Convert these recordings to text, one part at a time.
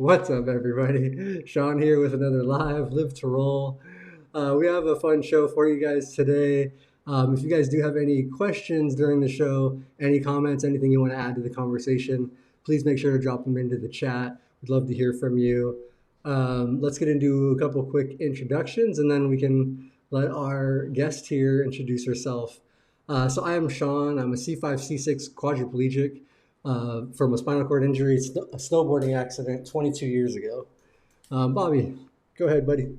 What's up, everybody? Sean here with another Live to Roll. We have a fun show for you guys today. If you guys do have any questions during the show, any comments, anything you want to add to the conversation, please make sure to drop them into the chat. We'd love to hear from you. Let's get into a couple quick introductions and then we can let our guest here introduce herself. So I am Sean. I'm a C5, C6 quadriplegic from a spinal cord injury, a snowboarding accident 22 years ago. Bobby, go ahead, buddy.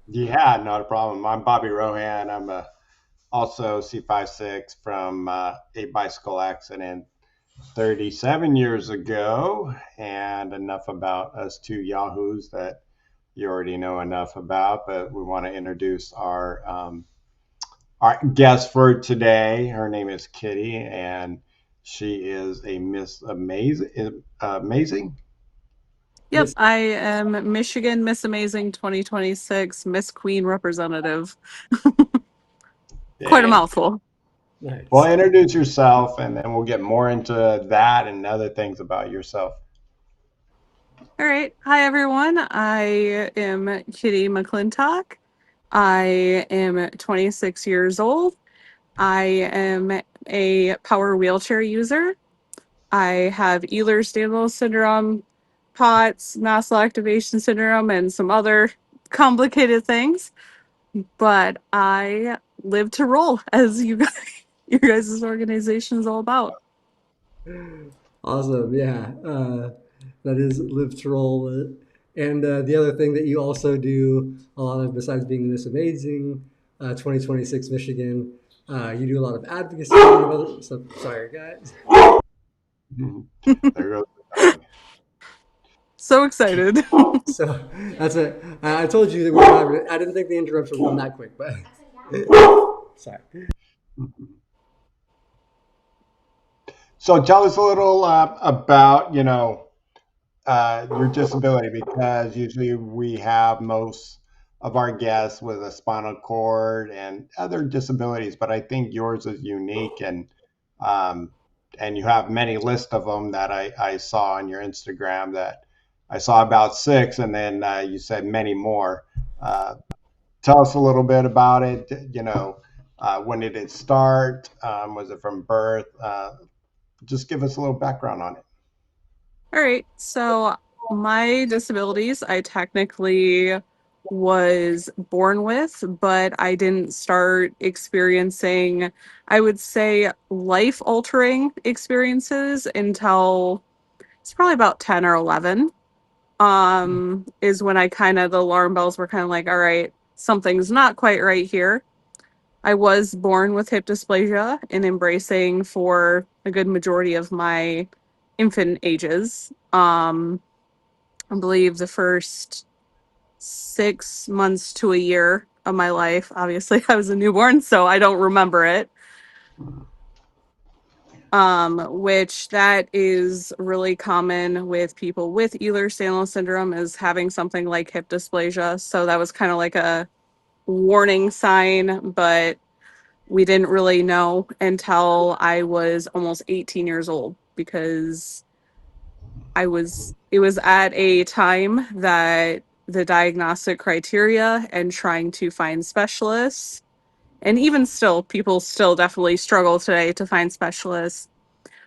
Yeah, not a problem. I'm Bobby Rohan. I'm also C56 from a bicycle accident 37 years ago. And enough about us two yahoos that you already know enough about, but we want to introduce our guest for today. Her name is Kitty, and she is a Miss Amazing. Miss. Yep, I am Michigan Miss Amazing 2026 Miss Queen representative. Quite a And mouthful. well, Nice. introduce yourself, and then we'll get more into that and other things about yourself. All right. Hi, everyone. I am Kitty McClintock. I am 26 years old. I am a power wheelchair user. I have Ehlers-Danlos syndrome, POTS, muscle activation syndrome, and some other complicated things. But I live to roll, as you guys, your guys' organization is all about. Awesome. Yeah. That is live to roll. And the other thing that you also do a lot of, besides being Miss Amazing 2026 Michigan, you do a lot of advocacy and other stuff. Sorry, guys. There goes the dog. So excited. So that's it. I told you that we were having. I didn't think the interruption would come that quick, but sorry. So tell us a little about your disability, because usually we have most of our guests with a spinal cord and other disabilities, but I think yours is unique, um, and you have many lists of them that I saw on your Instagram. That I saw about six, and then you said many more. Uh, Tell us a little bit about it. When did it start? Was it from birth? Just give us a little background on it. All right. So, my disabilities, I technically was born with, but I didn't start experiencing, I would say, life altering experiences until it's probably about 10 or 11. Is when I kind of, the alarm bells were kind of like, all right, something's not quite right here. I was born with hip dysplasia and embracing for a good majority of my infant ages. I believe the first 6 months to a year of my life. Obviously, I was a newborn, so I don't remember it. Which that is really common with people with Ehlers-Danlos syndrome, is having something like hip dysplasia. So that was kind of like a warning sign, but we didn't really know until I was almost 18 years old, because it was at a time that the diagnostic criteria and trying to find specialists, and even still, people still definitely struggle today to find specialists,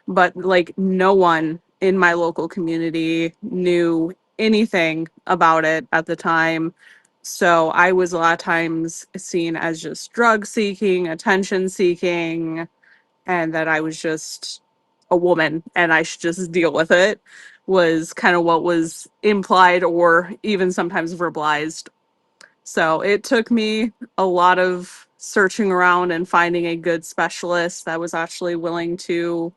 but like no one in my local community knew anything about it at the time. So I was a lot of times seen as just drug seeking, attention seeking, and that I was just a woman and I should just deal with it, was kind of what was implied or even sometimes verbalized. So it took me a lot of searching around and finding a good specialist that was actually willing to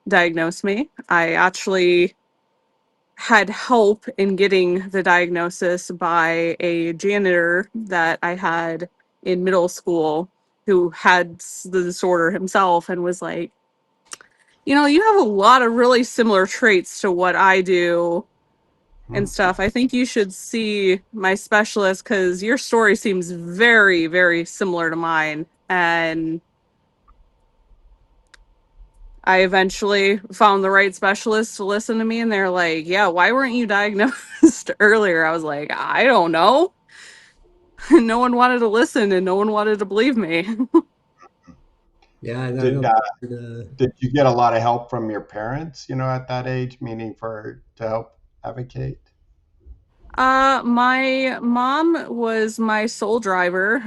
diagnose me. I actually had help in getting the diagnosis by a janitor that I had in middle school, who had the disorder himself and was like, you have a lot of really similar traits to what I do and stuff. I think you should see my specialist because your story seems very, very similar to mine. And I eventually found the right specialist to listen to me, and they're like, "Yeah, why weren't you diagnosed earlier?" I was like, "I don't know." No one wanted to listen, and no one wanted to believe me. Yeah, I Did know. did you get a lot of help from your parents, at that age, meaning for to help advocate? My mom was my sole driver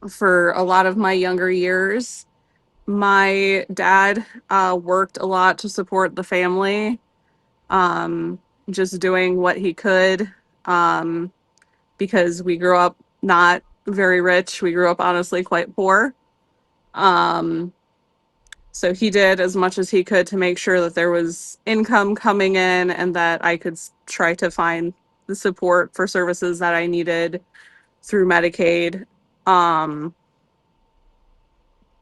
for a lot of my younger years. My dad worked a lot to support the family, um, just doing what he could, um, because we grew up not very rich. We grew up honestly quite poor. Um, so he did as much as he could to make sure that there was income coming in and that I could try to find the support for services that I needed through Medicaid. Um,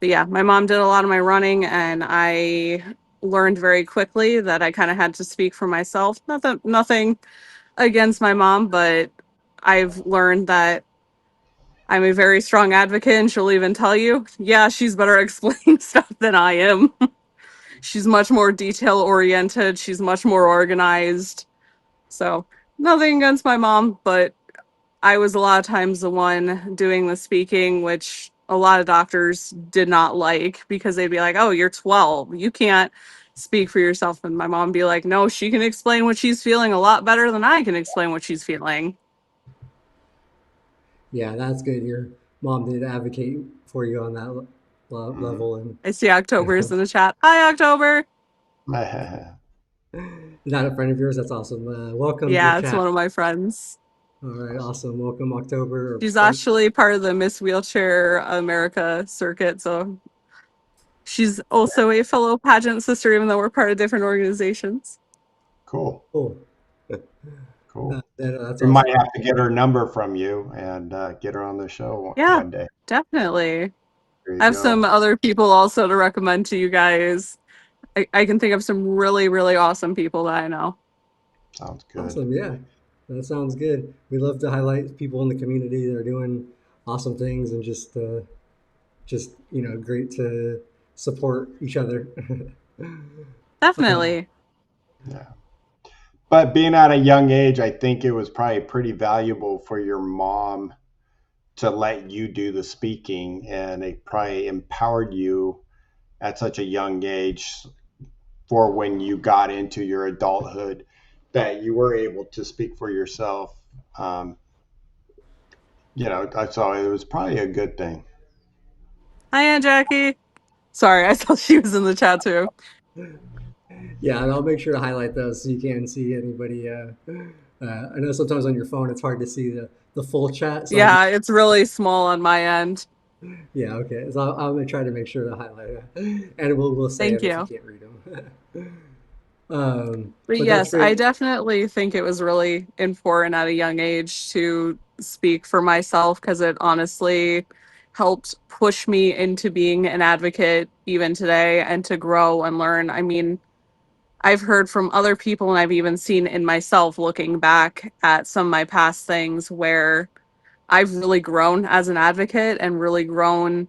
but yeah, my mom did a lot of my running, and I learned very quickly that I kind of had to speak for myself. Nothing against my mom, but I've learned that I'm a very strong advocate, and she'll even tell you, yeah, she's better at explaining stuff than I am. She's much more detail oriented. She's much more organized. So nothing against my mom, but I was a lot of times the one doing the speaking, which a lot of doctors did not like because they'd be like, "Oh, you're 12. You can't speak for yourself." And my mom would be like, "No, she can explain what she's feeling a lot better than I can explain what she's feeling." Yeah, that's good. Your mom did advocate for you on that Mhm. level, and I see October's in the chat. Hi, October. is that a friend of yours? That's awesome. Welcome to the Yeah, it's chat. one of my friends. All right, awesome. Welcome, October or She's friend. actually part of the Miss Wheelchair America circuit, so she's also a fellow pageant sister, even though we're part of different organizations. Cool, Cool. cool. That's We might awesome. have to get her number from you and get her on the show Yeah, one day. definitely. There you I have some go. other people also to recommend to you guys. I can think of some really, really awesome people that I know. Sounds good. Awesome. Yeah, that sounds good. We love to highlight people in the community that are doing awesome things and just great to support each other. Definitely. Yeah. But being at a young age, I think it was probably pretty valuable for your mom to let you do the speaking, and it probably empowered you at such a young age for when you got into your adulthood that you were able to speak for yourself. Um, I saw it was probably a good thing. Hi, Aunt Jackie. Sorry, I thought she was in the chat too. Yeah, and I'll make sure to highlight those so you can see anybody. I know sometimes on your phone it's hard to see the full chat, so Yeah, it's really small on my end. yeah, okay. So I'm gonna try to make sure to highlight it, and we'll say Thank them if you you. can't read them. But But that's yes, I great. definitely think it was really important at a young age to speak for myself because it honestly helped push me into being an advocate even today and to grow and learn. I mean, I've heard from other people and I've even seen in myself looking back at some of my past things where I've really grown as an advocate and really grown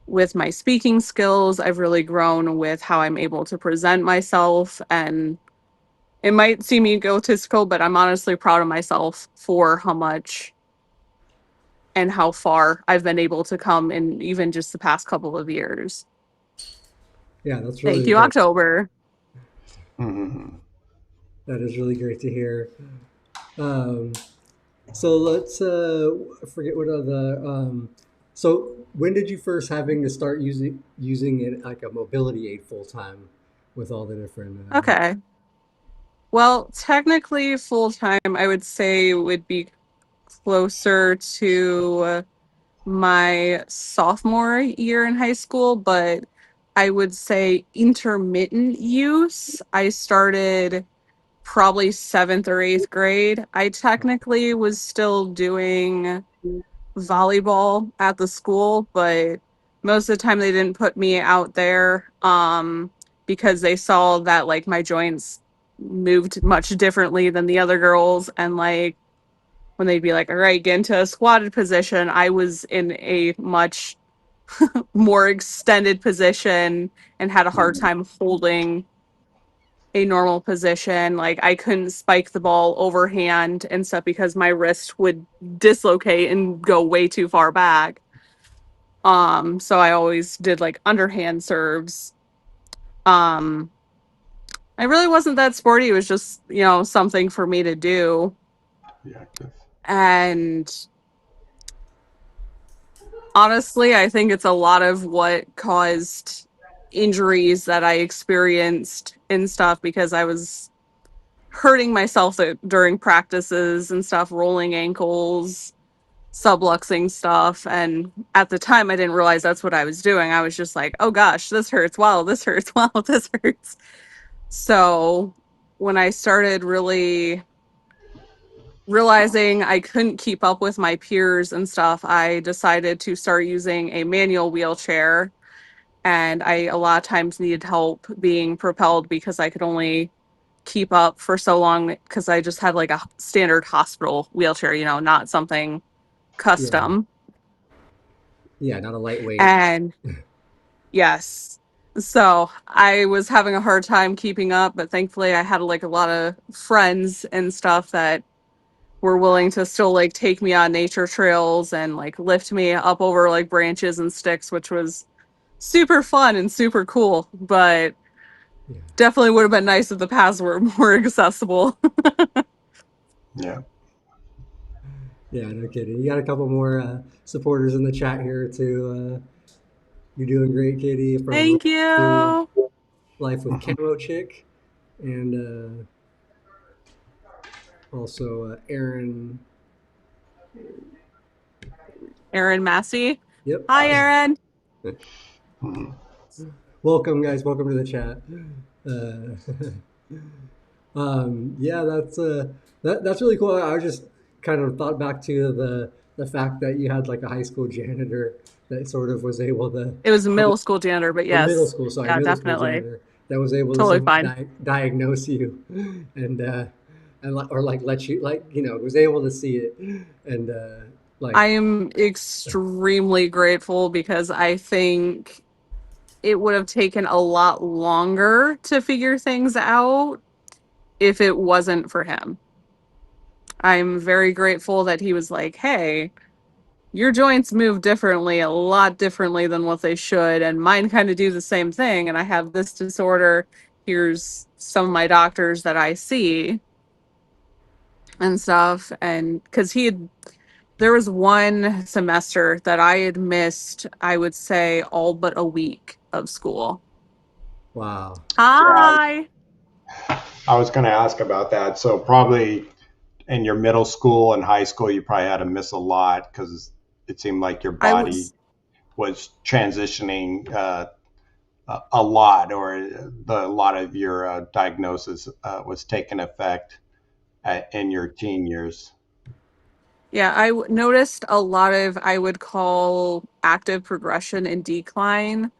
with my speaking skills. I've really grown with how I'm able to present myself, and it might seem egotistical, but I'm honestly proud of myself for how much and how far I've been able to come in even just the past couple of years. Yeah, that's Thank really you, great. October. Hmm. That is really great to hear. Um, so let's I forget what other. So when did you first having to start using it like a mobility aid full time with all the different? Okay. Well, technically, full time, I would say would be closer to my sophomore year in high school, but I would say intermittent use. I started probably seventh or eighth grade. I technically was still doing volleyball at the school, but most of the time they didn't put me out there because they saw that like my joints moved much differently than the other girls, and like when they'd be like, all right, get into a squatted position, I was in a much more extended position and had a hard Mhm. time holding a normal position. Like I couldn't spike the ball overhand and stuff because my wrist would dislocate and go way too far back. So I always did like underhand serves. Um, I really wasn't that sporty. It was just, something for me to do. Yeah, 'cause- And honestly, I think it's a lot of what caused injuries that I experienced and stuff because I was hurting myself during practices and stuff, rolling ankles, subluxing stuff. And at the time, I didn't realize that's what I was doing. I was just like, oh gosh, this hurts. Wow, this hurts. Wow, this hurts. So when I started really realizing I couldn't keep up with my peers and stuff, I decided to start using a manual wheelchair. And I a lot of times needed help being propelled because I could only keep up for so long because I just had like a standard hospital wheelchair, not something Yeah. custom. Yeah, not a lightweight. And yes. So I was having a hard time keeping up, but thankfully I had like a lot of friends and stuff that were willing to still like take me on nature trails and like lift me up over like branches and sticks, which was super fun and super cool. But Yeah. definitely would have been nice if the paths were more accessible. yeah. Yeah, no kidding. You got a couple more supporters in the chat here too. You're doing great, Katie, from Thank you. Life with Mhm. Camo Chick, and also Aaron. Aaron Massey. Yep. Hi, Aaron. Mhm. Welcome, guys. Welcome to the chat. Uh, yeah, that's really cool. I just kind of thought back to the fact that you had like a high school janitor that sort of was able to, It was a middle school janitor, but or middle yes. school, sorry, Yeah, middle school definitely. janitor that was able to Totally somewhat fine. diagnose you, and or like let you like was able to see it, and like I am extremely grateful because I think it would have taken a lot longer to figure things out if it wasn't for him. I'm very grateful that he was like, hey, your joints move differently, a lot differently than what they should, and mine kind of do the same thing. And I have this disorder. Here's some of my doctors that I see and stuff. And because there was one semester that I had missed, I would say all but a week of school. wow, Yeah, Hi. I was going to ask about that. So probably in your middle school and high school, you probably had to miss a lot because it seemed like your I body was, was transitioning a lot, or a lot of your diagnosis was taking effect in your teen years. yeah, noticed a lot of, I would call active progression and decline,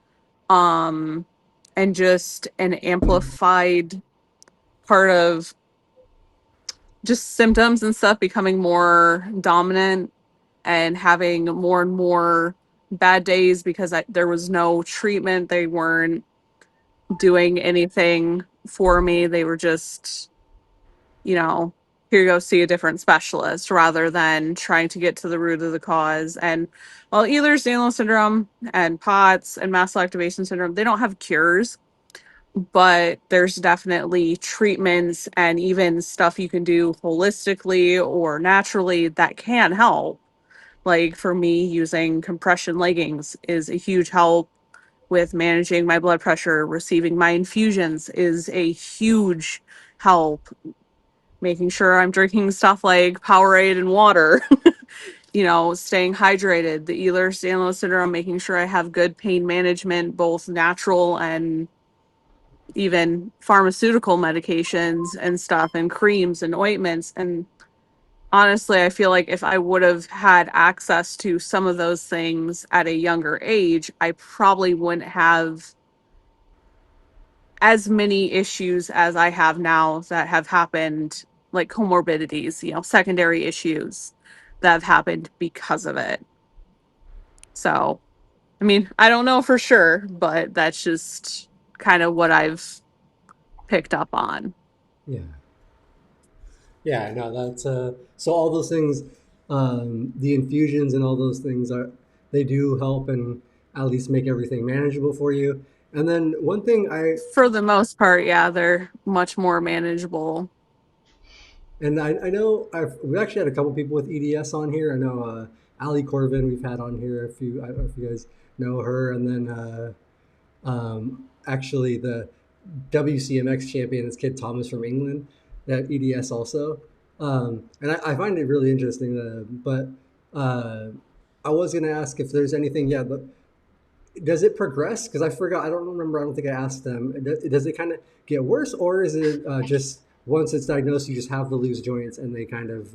um, and just an amplified part of just symptoms and stuff becoming more dominant and having more and more bad days because there was no treatment. They weren't doing anything for me. They were just, you know, here you go see a different specialist rather than trying to get to the root of the cause. And while Ehlers-Danlos syndrome and POTS and mast cell activation syndrome, they don't have cures, but there's definitely treatments and even stuff you can do holistically or naturally that can help. Like for me, using compression leggings is a huge help with managing my blood pressure. Receiving my infusions is a huge help. Making sure I'm drinking stuff like Powerade and water, staying hydrated. The Ehlers-Danlos syndrome, making sure I have good pain management, both natural and even pharmaceutical medications and stuff, and creams and ointments. And honestly, I feel like if I would have had access to some of those things at a younger age, I probably wouldn't have as many issues as I have now that have happened, like comorbidities, secondary issues that have happened because of it. So I mean, I don't know for sure, but that's just kind of what I've picked up on. Yeah. Yeah, no, that's so all those things, the infusions and all those things are they do help and at least make everything manageable for you. And then one thing For the most part, yeah, they're much more manageable. I know we actually had a couple people with EDS on here. I know Ali Corbin we've had on here a few. I don't know if you guys know her, and then actually the WCMX champion is Kid Thomas from England, that EDS also. And I find it really interesting. But I was going to ask if there's anything, yeah, but does it progress? Because I forgot, I don't remember, I don't think I asked them. Does it kind of get worse, or is it just once it's diagnosed, you just have the loose joints and they kind of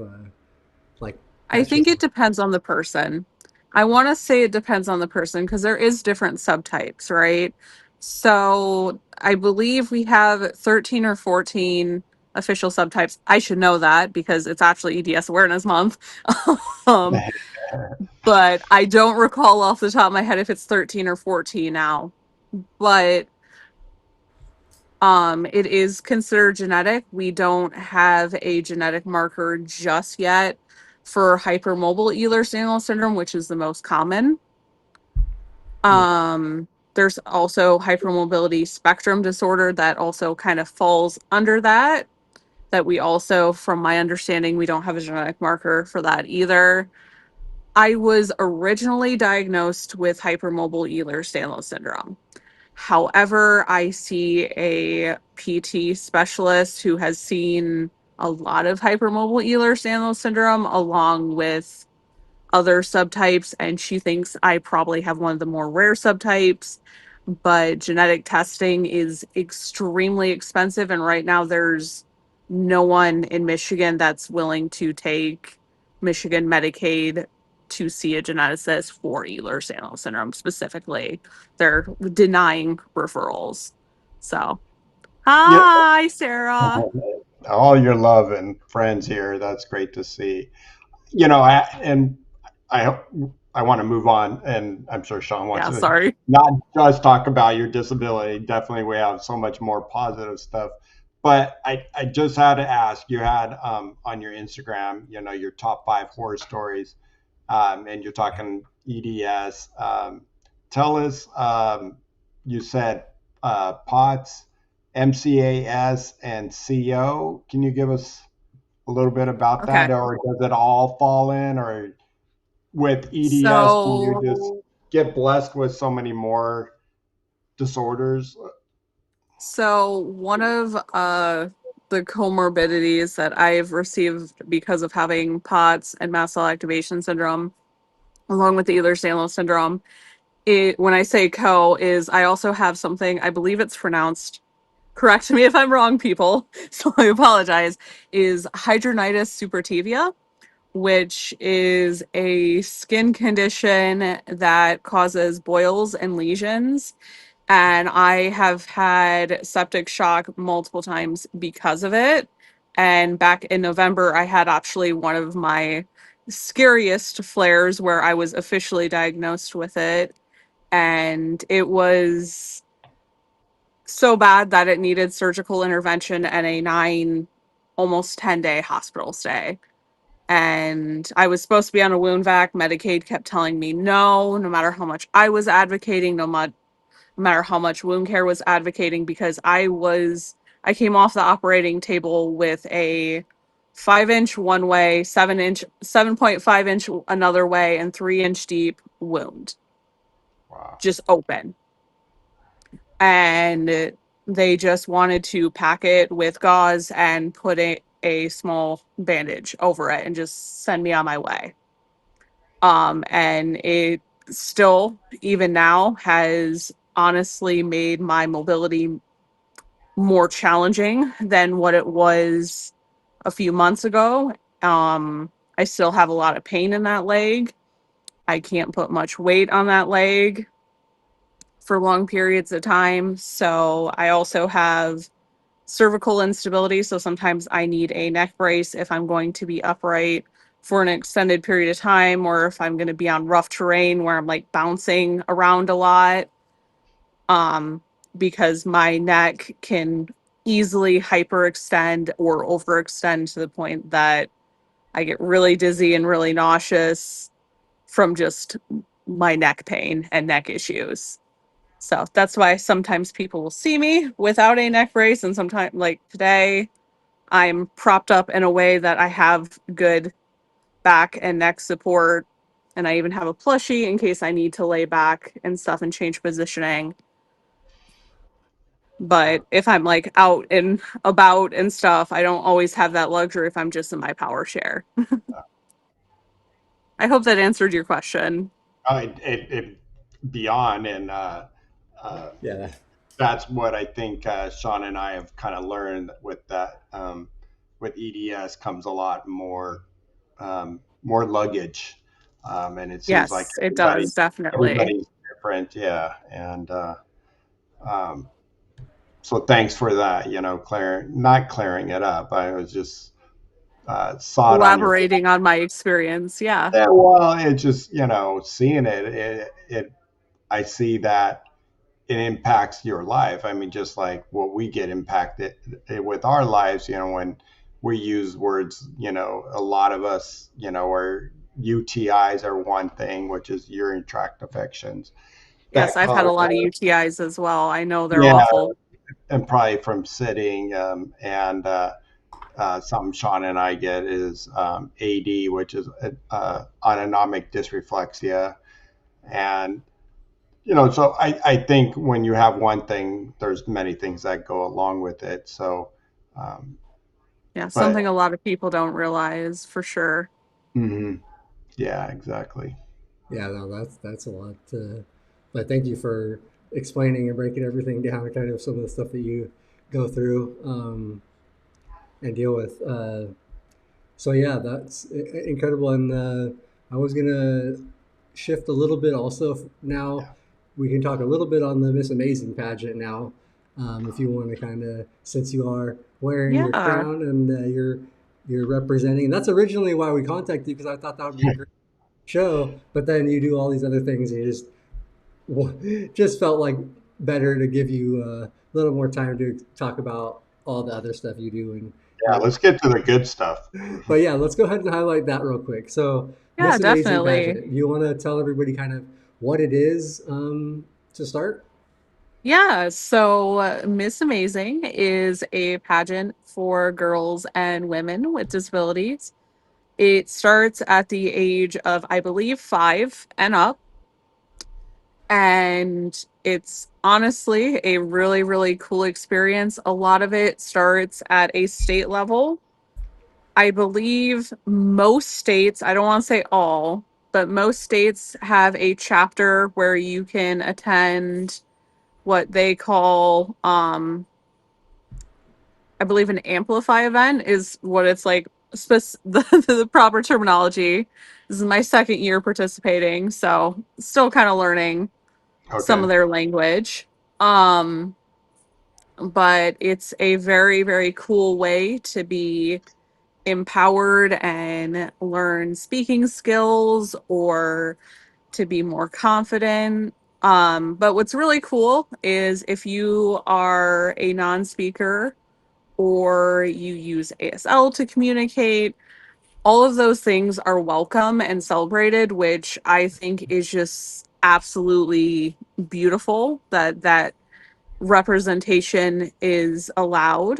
like I that's think just, it depends on the person. I want to say it depends on the person because there is different subtypes, right? So I believe we have 13 or 14 official subtypes. I should know that because it's actually EDS Awareness Month. um, but I don't recall off the top of my head if it's 13 or 14 now. But it is considered genetic. We don't have a genetic marker just yet for hypermobile Ehlers-Danlos syndrome, which is the most common. yeah, There's also hypermobility spectrum disorder that also kind of falls under that. That we also, from my understanding, we don't have a genetic marker for that either. I was originally diagnosed with hypermobile Ehlers-Danlos syndrome. However, I see a PT specialist who has seen a lot of hypermobile Ehlers-Danlos syndrome along with other subtypes, and she thinks I probably have one of the more rare subtypes. But genetic testing is extremely expensive, and right now there's no one in Michigan that's willing to take Michigan Medicaid to see a geneticist for Ehlers-Danlos syndrome specifically. They're denying referrals. So, Yeah, hi, Sarah. all your love and friends here. That's great to see. I hope I want to move on, and I'm sure Sean wants Yeah, to sorry. not just talk about your disability. Definitely, we have so much more positive stuff. But I just had to ask. You had on your Instagram, your top 5 horror stories, and you're talking EDS. Tell us. You said POTS, MCAS, and CO. Can you give us a little bit about that, Okay. or does it all fall in, or with EDS, do you So, just get blessed with so many more disorders? one of the comorbidities that I've received because of having POTS and mast cell activation syndrome, along with the Ehlers-Danlos syndrome, when I say is I also have something, I believe it's pronounced, correct me if I'm wrong, people, so I apologize, is hidradenitis suppurativa, which is a skin condition that causes boils and lesions. And I have had septic shock multiple times because of it. And back in November, I had actually one of my scariest flares where I was officially diagnosed with it. And it was so bad that it needed surgical intervention and a almost 10-day hospital stay. And I was supposed to be on a wound vac. Medicaid kept telling me no, no matter how much I was advocating, no matter how much wound care was advocating, because I came off the operating table with a 5-inch one way, 7.5 inch another way, and 3-inch deep wound, Wow. just open. And they just wanted to pack it with gauze and put a small bandage over it and just send me on my way. And it still, even now, has honestly made my mobility more challenging than what it was a few months ago. I still have a lot of pain in that leg. I can't put much weight on that leg for long periods of time. So I also have cervical instability. So sometimes I need a neck brace if I'm going to be upright for an extended period of time, or if I'm going to be on rough terrain where I'm like bouncing around a lot, um, because my neck can easily hyperextend or overextend to the point that I get really dizzy and really nauseous from just my neck pain and neck issues. So that's why sometimes people will see me without a neck brace, and sometimes, like today, I'm propped up in a way that I have good back and neck support. And I even have a plushie in case I need to lay back and stuff and change positioning. But if I'm like out and about and stuff, I don't always have that luxury if I'm just in my power chair. I hope that answered your question. It beyond, and uh, Yeah, that's what I think Sean and I have kind of learned with that. With EDS comes a lot more luggage, and it seems like Yes, it does, definitely. everybody's different. Yeah, and um, so thanks for that. Not clearing it up. I was just saw it on your. Elaborating on my experience. Yeah. Yeah, well, it just seeing it I see that it impacts your life. I mean, just like what we get impacted with our lives, when we use words, a lot of us, are UTIs are one thing, which is urinary tract infections Yes, that I've had a cause, lot of UTIs as well. I know they're yeah, awful. and probably from sitting, and something Sean and I get is AD, which is autonomic dysreflexia. And so I think when you have one thing, there's many things that go along with it. So, um, Yeah, but something a lot of people don't realize for sure. mhm, yeah, exactly. yeah, no, that's a lot. But thank you for explaining and breaking everything down, kind of some of the stuff that you go through and deal with. So yeah, that's incredible. And I was gonna shift a little bit also. Now Yeah. we can talk a little bit on the Miss Amazing pageant now, if you want to kind of, since you are wearing your Yeah. crown and you're representing. And that's originally why we contacted you because I thought that would be a great show. But then you do all these other things, and you just felt like better to give you a little more time to talk about all the other stuff you do and Yeah, your. let's get to the good stuff. But yeah, let's go ahead and highlight that real quick. So, Yeah, Miss Amazing definitely. pageant. You want to tell everybody kind of what it is to start? Yeah, so Miss Amazing is a pageant for girls and women with disabilities. It starts at the age of, I believe, 5 and up. And it's honestly a really, really cool experience. A lot of it starts at a state level. I believe most states, I don't want to say all, but most states have a chapter where you can attend what they call, I believe an amplify event is what it's like, the proper terminology. This is my second year participating, so still kind of learning some Okay. of their language. Um, but it's a very, very cool way to be empowered and learn speaking skills or to be more confident. But what's really cool is if you are a non speaker or you use ASL to communicate, all of those things are welcome and celebrated, which I think is just absolutely beautiful that that representation is allowed,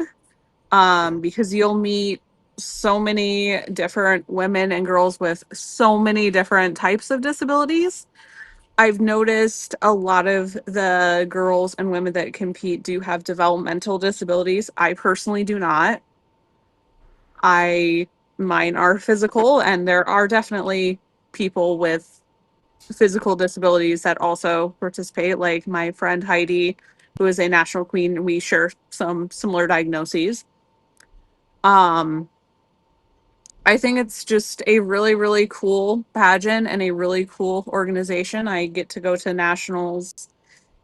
because you'll meet so many different women and girls with so many different types of disabilities. I've noticed a lot of the girls and women that compete do have developmental disabilities. I personally do not. I Mine are physical, and there are definitely people with physical disabilities that also participate, like my friend Heidi, who is a national queen. We share some similar diagnoses. Um, I think it's just a really, really cool pageant and a really cool organization. I get to go to nationals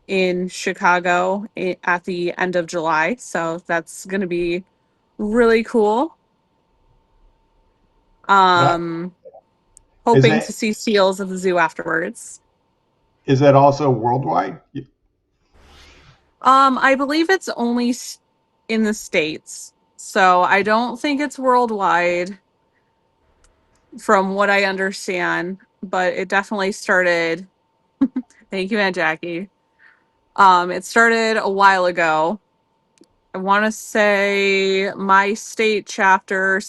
in Chicago at the end of July, so that's going to be really cool. That Um, is hoping to it. see seals at the zoo afterwards. Is it also worldwide? I believe it's only in the States. So I don't think it's worldwide from what I understand, but it definitely started. Thank you, Aunt Jackie. It started a while ago. I want to say my state chapter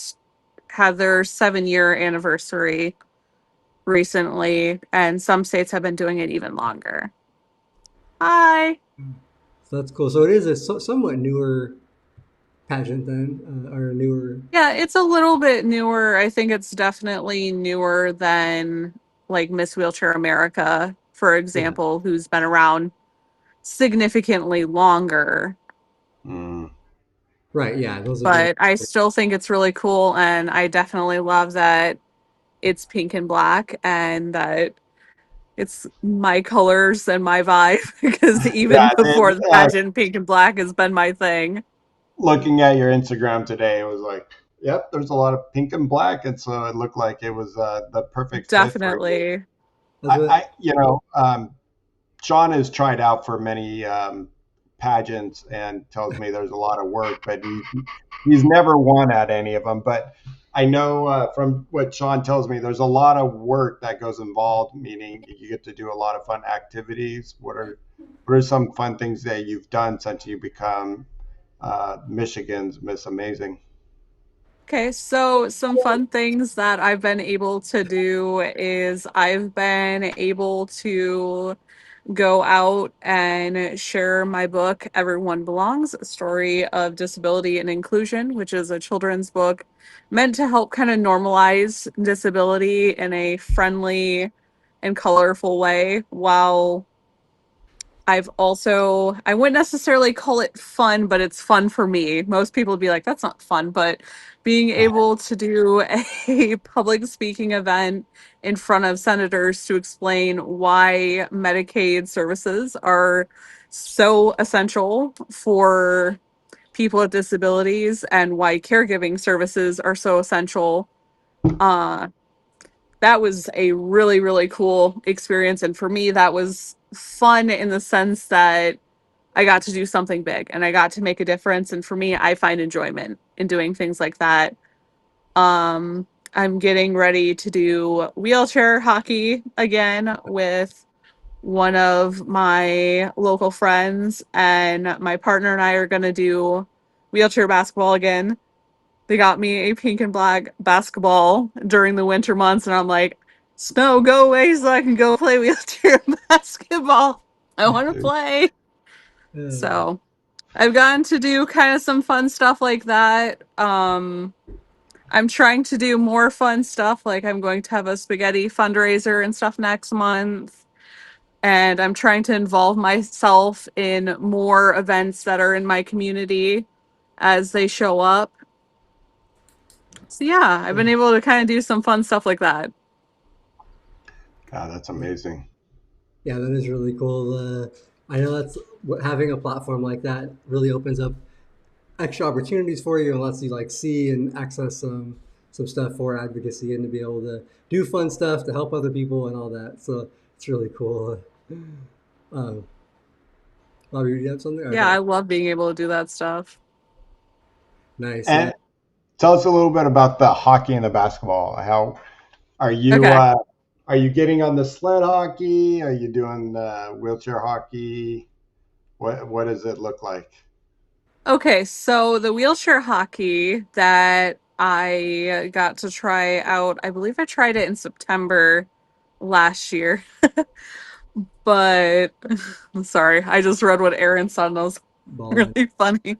had their 7-year anniversary recently, and some states have been doing it even longer. Hi. So that's cool. So it is a somewhat newer pageant then, or newer. Yeah, it's a little bit newer. I think it's definitely newer than like Miss Wheelchair America, for Yeah. example, who's been around significantly longer. Mm. Right. Yeah. Those have been. But I still think it's really cool, and I definitely love that it's pink and black and that it's my colors and my vibe because even Yeah, before the pageant, pink and black has been my thing. looking at your Instagram today, it was like, yep, there's a lot of pink and black, and so it looked like it was the perfect fit for you. Definitely. That's what. Sean has tried out for many pageants and tells me there's a lot of work, but he's never won at any of them. But I know from what Sean tells me, there's a lot of work that goes involved, meaning you get to do a lot of fun activities. What are some fun things that you've done since you become Michigan's Miss Amazing? Okay, so some fun things that I've been able to do is I've been able to go out and share my book, Everyone Belongs, a story of disability and inclusion, which is a children's book meant to help kind of normalize disability in a friendly and colorful way while I wouldn't necessarily call it fun, but it's fun for me. Most people would be like, that's not fun. But being able to do a public speaking event in front of senators to explain why Medicaid services are so essential for people with disabilities and why caregiving services are so essential. Uh, that was a really, really cool experience. And for me, that was fun in the sense that I got to do something big and I got to make a difference. And for me, I find enjoyment in doing things like that. I'm getting ready to do wheelchair hockey again with one of my local friends, and my partner and I are going to do wheelchair basketball again. They got me a pink and black basketball during the winter months, and I'm like, snow, go away so I can go play wheelchair basketball. I want to play. Uh, So I've gotten to do kind of some fun stuff like that. I'm trying to do more fun stuff. Like I'm going to have a spaghetti fundraiser and stuff next month. And I'm trying to involve myself in more events that are in my community as they show up. So yeah, I've been able to kind of do some fun stuff like that. God, that's amazing. yeah, that is really cool. I know that's having a platform like that really opens up extra opportunities for you and lets you like see and access some stuff for advocacy and to be able to do fun stuff to help other people and all that. So it's really cool. Um, Bobby, do you have something? Yeah, I Okay, love being able to do that stuff. nice. Yeah, And tell us a little bit about the hockey and the basketball. How are you? Okay. Are you getting on the sled hockey? Are you doing wheelchair hockey? What does it look like? Okay, so the wheelchair hockey that I got to try out, I believe I tried it in September last year, but sorry, I just read what Aaron said and that was balling. really funny.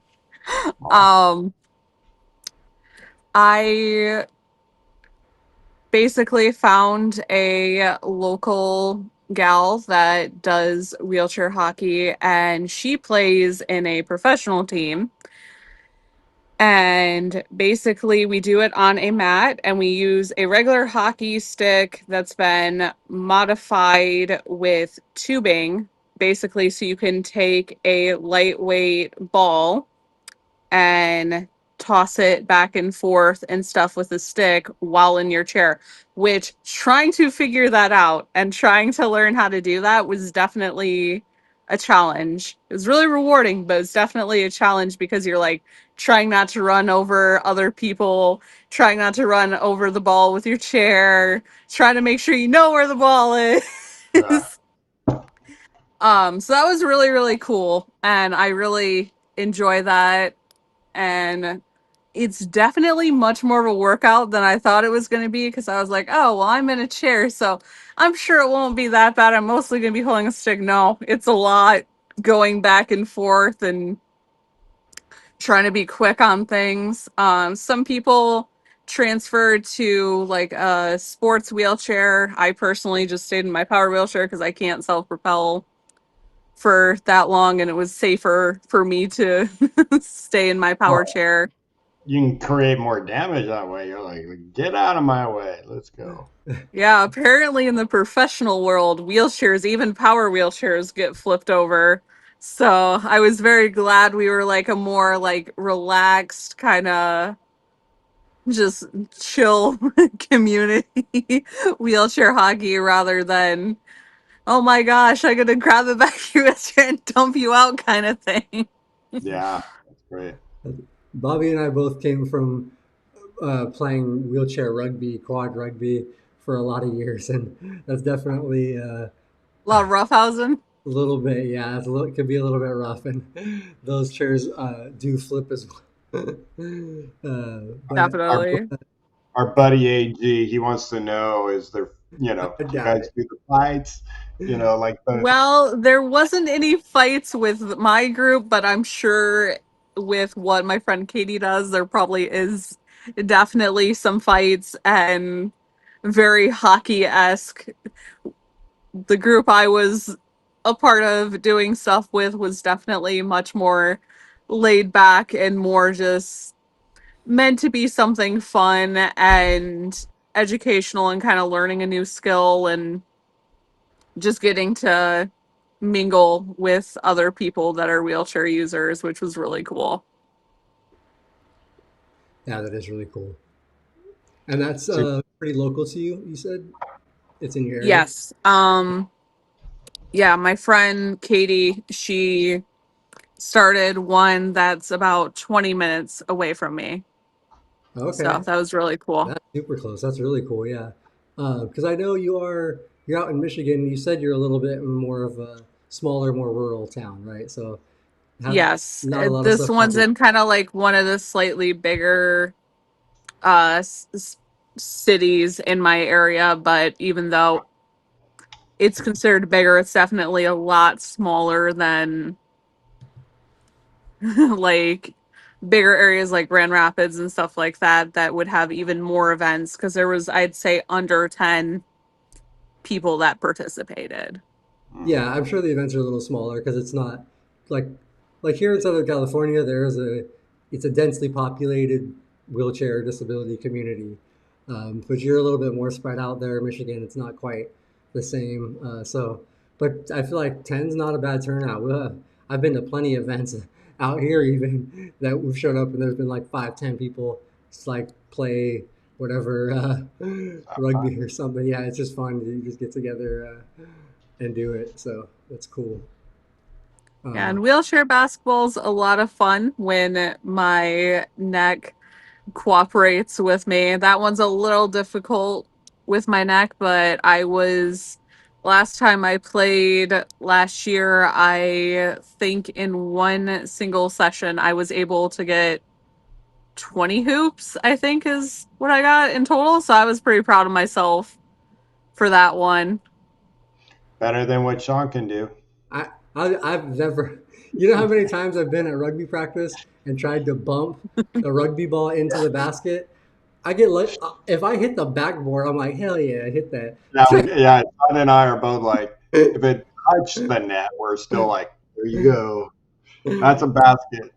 Oh, Um, I basically found a local gal that does wheelchair hockey and she plays in a professional team. And basically, we do it on a mat and we use a regular hockey stick that's been modified with tubing, basically, so you can take a lightweight ball and toss it back and forth and stuff with a stick while in your chair, which trying to figure that out and trying to learn how to do that was definitely a challenge. It was really rewarding, but it's definitely a challenge because you're like trying not to run over other people, trying not to run over the ball with your chair, trying to make sure you know where the ball is. Yeah. So that was really, really cool. And I really enjoy that. And it's definitely much more of a workout than I thought it was going to be because I was like, oh, well, I'm in a chair, so I'm sure it won't be that bad. I'm mostly going to be holding a stick. No, it's a lot going back and forth and trying to be quick on things. Some people transferred to like a sports wheelchair. I personally just stayed in my power wheelchair because I can't self propel for that long, and it was safer for me to stay in my power Well, chair. you can create more damage that way. You're like, get out of my way. Let's go. Yeah, apparently in the professional world, wheelchairs, even power wheelchairs, get flipped over. So I was very glad we were like a more like relaxed kind of just chill community wheelchair hockey rather than oh my gosh, I gotta grab the back of your wheelchair and dump you out kind of thing. Yeah, that's great. Bobby and I both came from playing wheelchair rugby, quad rugby, for a lot of years, and that's definitely A lot of roughhousing. a little bit, yeah, it could be a little bit rough, and those chairs do flip as well. But Our Definitely. our buddy AG, he wants to know, is there, I do you doubt guys it. do the fights? Like the Well, there wasn't any fights with my group, but I'm sure with what my friend Katie does, there probably is definitely some fights and very hockey-esque. The group I was a part of doing stuff with was definitely much more laid back and more just meant to be something fun and educational and kind of learning a new skill and just getting to mingle with other people that are wheelchair users, which was really cool. Yeah, that is really cool. And that's so pretty local to you. You said it's in your area. Yes. Yeah, my friend Katie, she started one that's about 20 minutes away from me. So Okay, that was really cool. that's super close. That's really cool. Yeah, because I know you're out in Michigan. You said you're a little bit more of a smaller, more rural town, right? So have Yes. not a lot of This stuff one's popping. in kind of like one of the slightly bigger cities in my area, but even though it's considered bigger, it's definitely a lot smaller than like bigger areas like Grand Rapids and stuff like that that would have even more events because there was I'd say under 10 people that participated. Yeah, I'm sure the events are a little smaller because it's not like like here in Southern California. It's a densely populated wheelchair disability community, but you're a little bit more spread out there. In Michigan, it's not quite the same. But I feel like ten's not a bad turnout. I've been to plenty of events out here even that we've shown up and there's been like 5, 10 people just like play whatever rugby or something. Yeah, it's just fun. You just get together. And do it. So that's cool. And Um, wheelchair basketball's a lot of fun when my neck cooperates with me. That one's a little difficult with my neck, but I was last time I played last year, I think in one single session I was able to get 20 hoops, I think is what I got in total. So I was pretty proud of myself for that one. better than what Sean can do. I've never, you know how many times I've been at rugby practice and tried to bump the rugby ball into the basket. I get like, if I hit the backboard, I'm like, hell yeah, I hit that. Yeah, Sean and I are both like, if it touched the net, we're still like, there you go. That's a basket.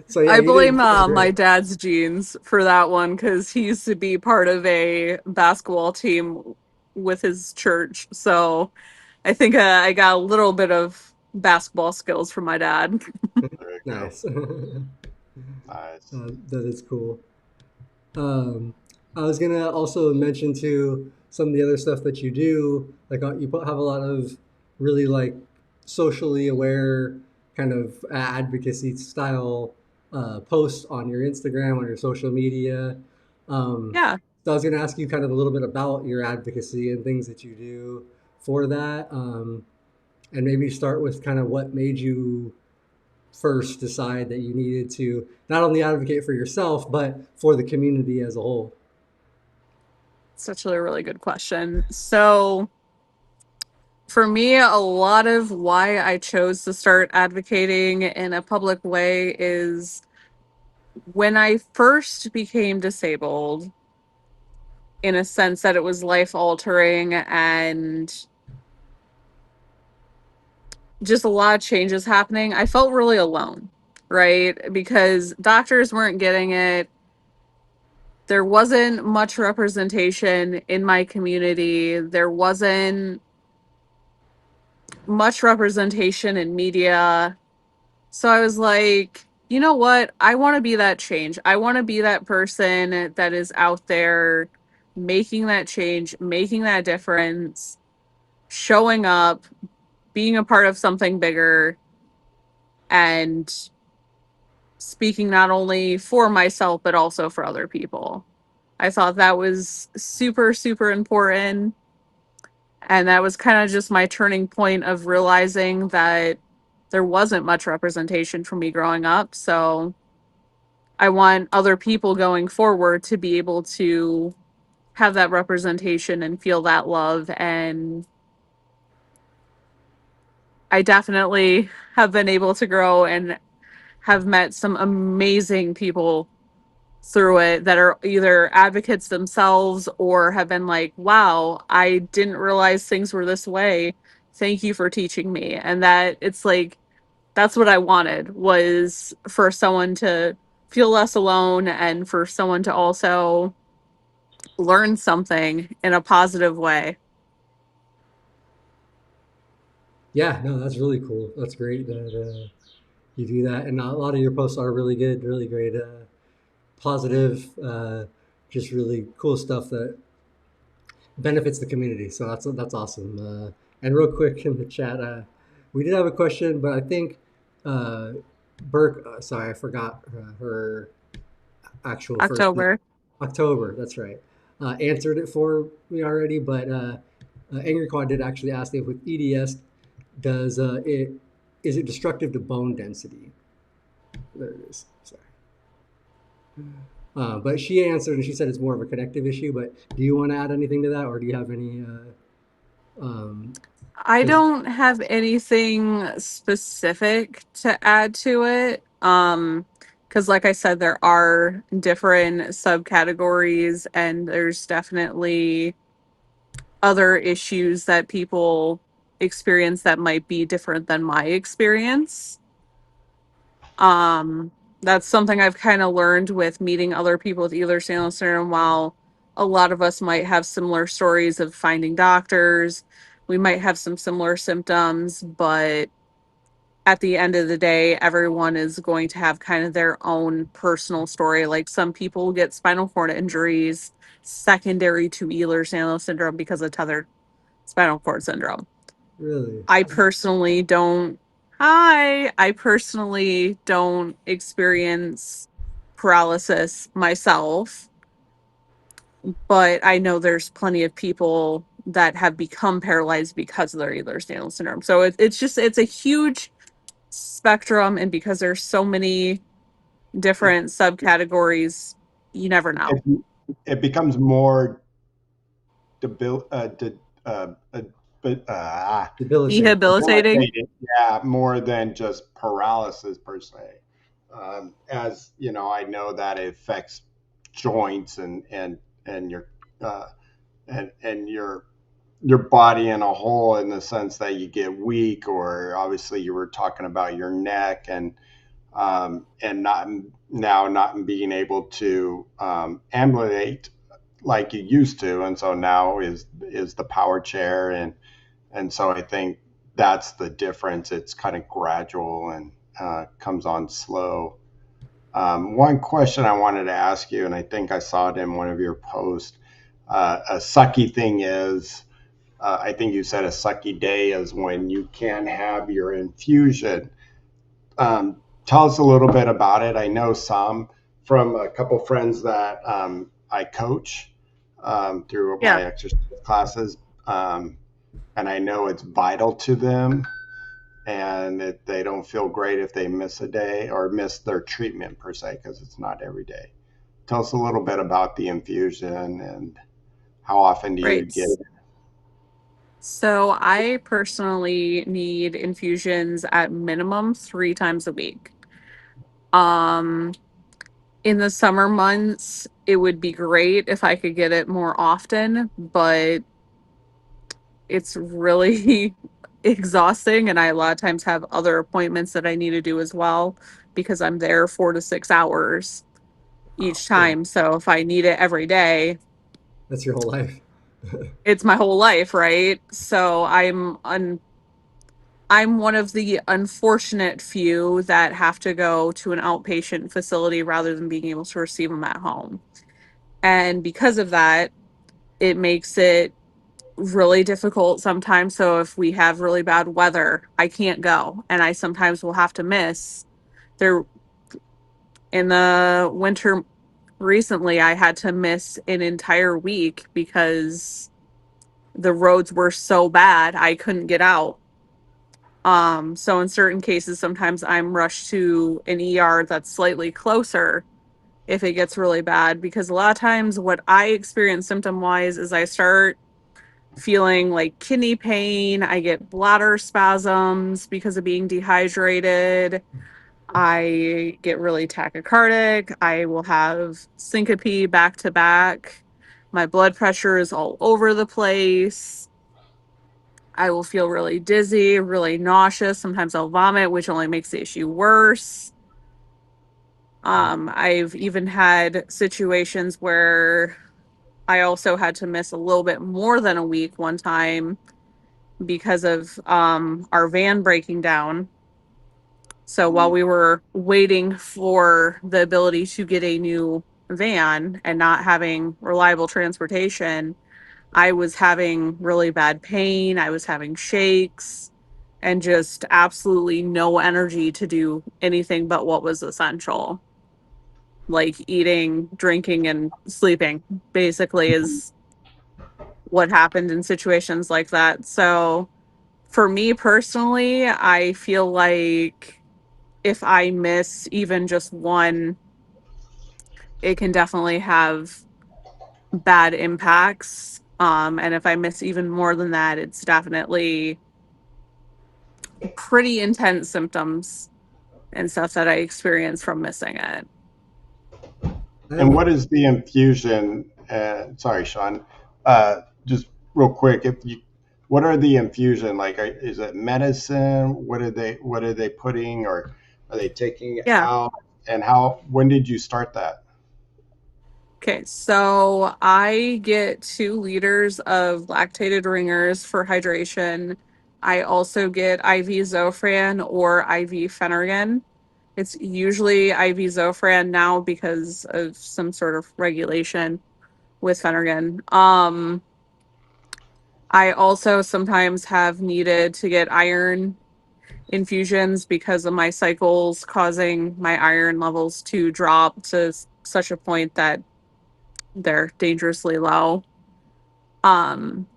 So yeah, I you blame did my great. dad's genes for that one because he used to be part of a basketball team with his church. So I think I got a little bit of basketball skills from my dad. There you go. Nice. Nice. That is cool. Um, I was gonna also mention too some of the other stuff that you do. Like have a lot of really like socially aware kind of advocacy style posts on your Instagram, on your social media. Um, Yeah, so I was gonna ask you kind of a little bit about your advocacy and things that you do for that, and maybe start with kind of what made you first decide that you needed to not only advocate for yourself but for the community as a whole. it's actually a really good question. So, for me, a lot of why I chose to start advocating in a public way is when I first became disabled, in a sense that it was life altering and just a lot of changes happening, I felt really alone, right? Because doctors weren't getting it. There wasn't much representation in my community. There wasn't much representation in media. So I was like, you know what? I want to be that change. I want to be that person that is out there making that change, making that difference, showing up, being a part of something bigger, and speaking not only for myself, but also for other people. I thought that was super, super important. And that was kind of just my turning point of realizing that there wasn't much representation for me growing up. So I want other people going forward to be able to have that representation and feel that love. And I definitely have been able to grow and have met some amazing people through it that are either advocates themselves or have been like, wow, I didn't realize things were this way. Thank you for teaching me. And that it's like, that's what I wanted, was for someone to feel less alone and for someone to also learn something in a positive way. Yeah, no, that's really cool. That's great that you do that, and a lot of your posts are really good, really great, positive, just really cool stuff that benefits the community. So that's awesome. And real quick in the chat, we did have a question, but I think uh, Burke. Sorry, I forgot her actual first name. October. October. That's right. Answered it for me already, but Angry Quad did actually ask if with EDS, does it is it destructive to bone density? There it is. Sorry. But she answered and she said it's more of a connective issue. But do you want to add anything to that, or do you have any? I Because don't have anything specific to add to it. Because like I said, there are different subcategories and there's definitely other issues that people experience that might be different than my experience. Um, that's something I've kind of learned with meeting other people with Ehlers-Danlos syndrome. While a lot of us might have similar stories of finding doctors, we might have some similar symptoms, but at the end of the day, everyone is going to have kind of their own personal story. Like some people get spinal cord injuries secondary to Ehlers-Danlos syndrome because of tethered spinal cord syndrome. really, I personally don't. I personally don't experience paralysis myself, but I know there's plenty of people that have become paralyzed because of their Ehlers-Danlos syndrome. So it's a huge spectrum, and because there's so many It, different subcategories, you never know. it, it becomes more debil, but debilitating. Debilitating. debilitating, yeah, more than just paralysis per se. As you know, I know that it affects joints and your uh, and your body in a whole, in the sense that you get weak, or obviously you were talking about your neck and not now not being able to ambulate like you used to, and so now is the power chair, and so I think that's the difference. It's kind of gradual and comes on slow. One question I wanted to ask you, and I think I saw it in one of your posts. A sucky thing is, I think you said a sucky day is when you can't have your infusion. Tell us a little bit about it. I know some from a couple friends that I coach through Yeah. my exercise classes, and I know it's vital to them, and they don't feel great if they miss a day or miss their treatment per se because it's not every day. Tell us a little bit about the infusion and how often do you Right. get it? So I personally need infusions at minimum 3 times a week. Um, in the summer months, it would be great if I could get it more often, but it's really exhausting. And I a lot of times have other appointments that I need to do as well because I'm there 4 to 6 hours each Yeah, time. So if I need it every day, that's your whole life. it's my whole life, right? So I'm one of the unfortunate few that have to go to an outpatient facility rather than being able to receive them at home. And because of that, it makes it really difficult sometimes. So if we have really bad weather, I can't go. And I sometimes will have to miss. There in the winter recently, I had to miss an entire week because the roads were so bad I couldn't get out. So in certain cases, sometimes I'm rushed to an ER that's slightly closer if it gets really bad, because a lot of times what I experience symptom wise is I start feeling like kidney pain, I get bladder spasms because of being dehydrated, I get really tachycardic, I will have syncope back to back, my blood pressure is all over the place. I will feel really dizzy, really nauseous. Sometimes I'll vomit, which only makes the issue worse. I've even had situations where I also had to miss a little bit more than a week one time because of our van breaking down. So while we were waiting for the ability to get a new van and not having reliable transportation, I was having really bad pain. I was having shakes and just absolutely no energy to do anything but what was essential, like eating, drinking, and sleeping, basically, is what happened in situations like that. So, for me personally, I feel like if I miss even just one, it can definitely have bad impacts. And if I miss even more than that, it's definitely pretty intense symptoms and stuff that I experience from missing it. I And have what is the infusion? Sorry, Sean. Just real quick, if you, what are the infusion like? Is it medicine? What are they putting, or are they taking Yeah. out? And how? When did you start that? Okay. So I get 2 liters of lactated ringers for hydration. I also get IV Zofran or IV Phenergan. It's usually IV Zofran now because of some sort of regulation with Phenergan. I also sometimes have needed to get iron infusions because of my cycles causing my iron levels to drop to such a point that they're dangerously low. Um,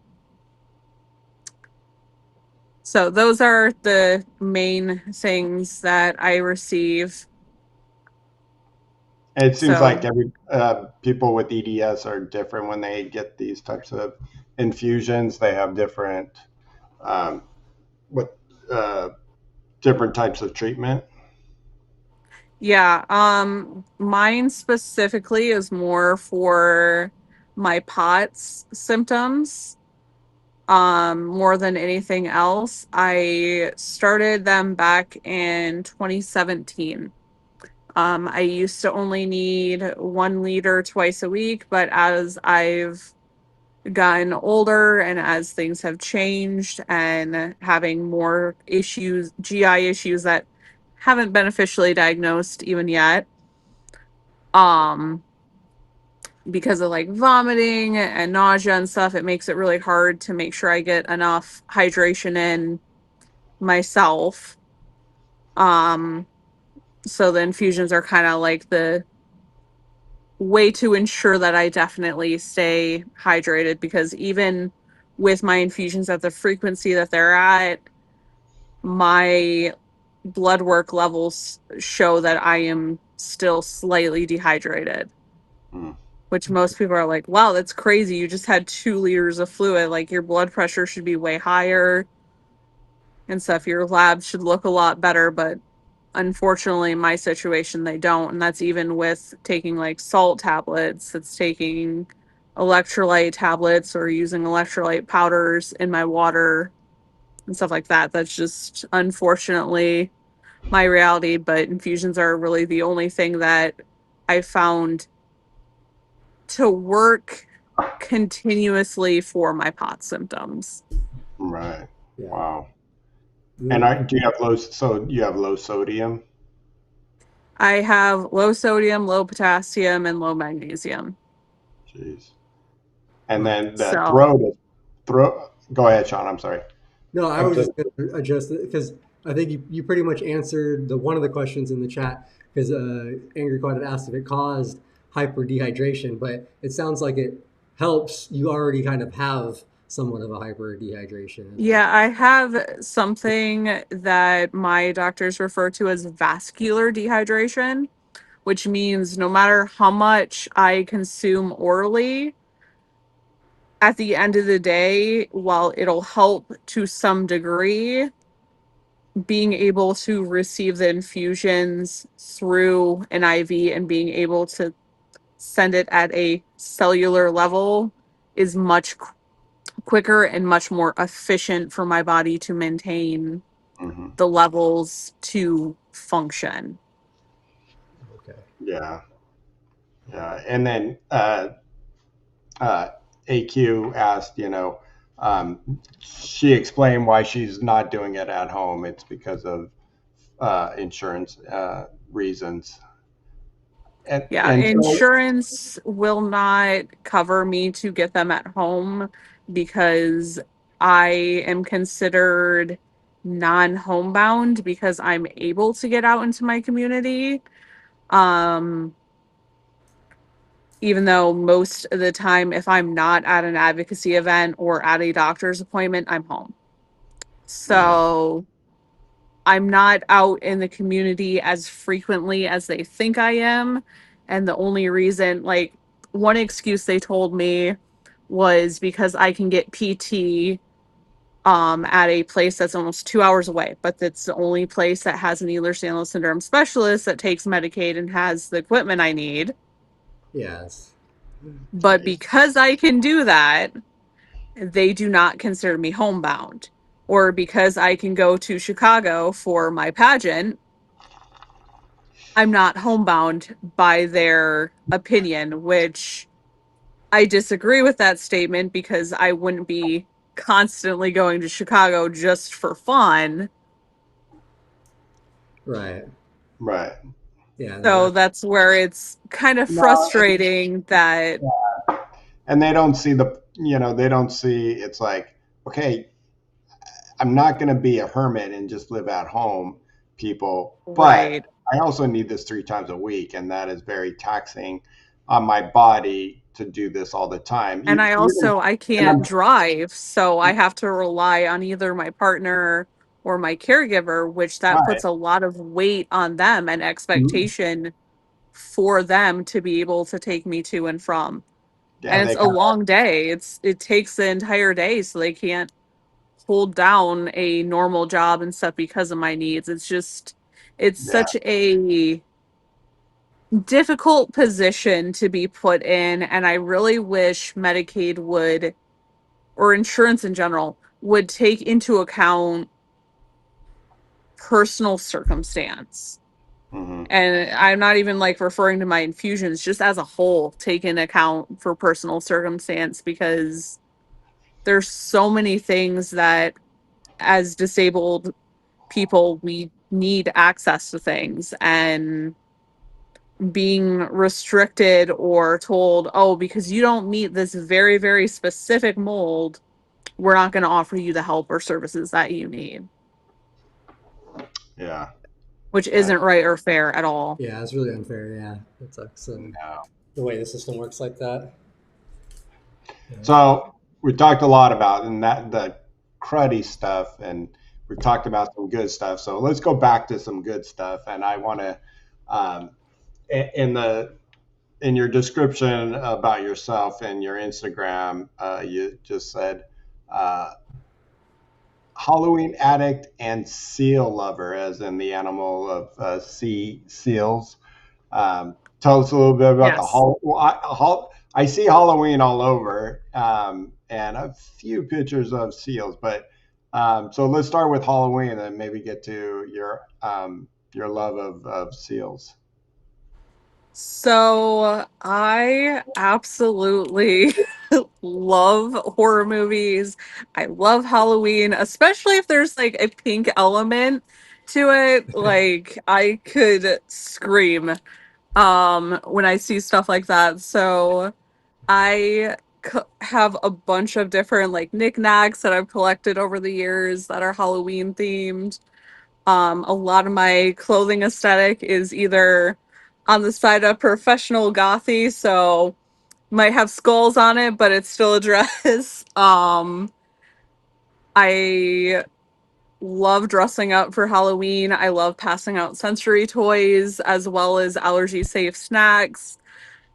so those are the main things that I receive. And it seems So like every people with EDS are different when they get these types of infusions. They have different um, what uh, different types of treatment. yeah, mine specifically is more for my POTS symptoms, more than anything else. I started them back in 2017. I used to only need 1 liter twice a week, but as I've gotten older and as things have changed and having more issues, GI issues that haven't been officially diagnosed even yet, Um, because of like vomiting and nausea and stuff, it makes it really hard to make sure I get enough hydration in myself. Um, so the infusions are kind of like the way to ensure that I definitely stay hydrated, because even with my infusions at the frequency that they're at, my blood work levels show that I am still slightly dehydrated, Mm, which most people are like, wow, that's crazy. You just had 2 liters of fluid. Like, your blood pressure should be way higher and stuff. Your labs should look a lot better. But unfortunately, in my situation, they don't. And that's even with taking like salt tablets, that's taking electrolyte tablets or using electrolyte powders in my water and stuff like that. That's just unfortunately my reality. But infusions are really the only thing that I found to work continuously for my pot symptoms. right. Yeah. Wow. And The, do you have so you have low sodium? I have low sodium, low potassium, and low magnesium. Jeez. And wow. then the So, throat. Go ahead, Sean. I'm sorry. No, I I'm was just just going to adjust it because I think you pretty much answered the one of the questions in the chat because Angry Quad had asked if it caused hyper dehydration, but it sounds like it helps. You already kind of have somewhat of a hyper dehydration as well. yeah, I have something that my doctors refer to as vascular dehydration, which means no matter how much I consume orally, at the end of the day, while it'll help to some degree, being able to receive the infusions through an IV and being able to send it at a cellular level is much quicker and much more efficient for my body to maintain hmm the levels to function. Okay. yeah, yeah. And then uh, AQ asked, she explained why she's not doing it at home. It's because of insurance reasons. Yeah, And so, insurance will not cover me to get them at home because I am considered non-homebound because I'm able to get out into my community. Um, Even though most of the time, if I'm not at an advocacy event or at a doctor's appointment, I'm home. mhm, So I'm not out in the community as frequently as they think I am. And the only reason, like, one excuse they told me was because I can get PT at a place that's almost 2 hours away, but that's the only place that has an Ehlers-Danlos syndrome specialist that takes Medicaid and has the equipment I need. Yes. But jeez, because I can do that, they do not consider me homebound. Or because I can go to Chicago for my pageant, I'm not homebound by their opinion, which I disagree with that statement because I wouldn't be constantly going to Chicago just for fun. Right. right. Yeah. No, So that. that's where it's kind of No, frustrating that, and they don't see they don't see it's like, okay, I'm not going to be a hermit and just live at home, people, but right. I also need this 3 times a week, and that is very taxing on my body to do this all the time. And I And can't drive, so I have to rely on either my partner or my caregiver, which that right, puts a lot of weight on them and mhm, expectation for them to be able to take me to and from. yeah, And it's they a kind long day. It takes the entire day, so they can't hold down a normal job and stuff because of my needs. It's of, yeah, such a difficult position to be put in, and I really wish Medicaid would, or insurance in general, would take into account personal circumstance. hmm And I'm not even like referring to my infusions, just as a whole, take into account for personal circumstance, because there's so many things that as disabled people we need access to things, and being restricted or told, oh, because you don't meet this very, very specific mold, we're not going to offer you the help or services that you need, Yeah. which That, isn't right or fair at all. Yeah, it's really unfair. Yeah, that sucks. no. The way the system works like that. Yeah. So we talked a lot about and that the cruddy stuff, and we've talked about some good stuff. So let's go back to some good stuff. And I want to, um, in the in your description about yourself and your Instagram, you just said uh, Halloween addict and seal lover, as in the animal of sea seals. Tell us a little bit about the Yes. hall. Well, I see Halloween all over, and a few pictures of seals. But so let's start with Halloween, and maybe get to your love of seals. So I absolutely love horror movies. I love Halloween, especially if there's like a pink element to it. Like I could scream when I see stuff like that. So I have a bunch of different like knickknacks that I've collected over the years that are Halloween themed. A lot of my clothing aesthetic is either on the side of professional gothy, so might have skulls on it, but it's still a dress. I love dressing up for Halloween. I love passing out sensory toys as well as allergy safe snacks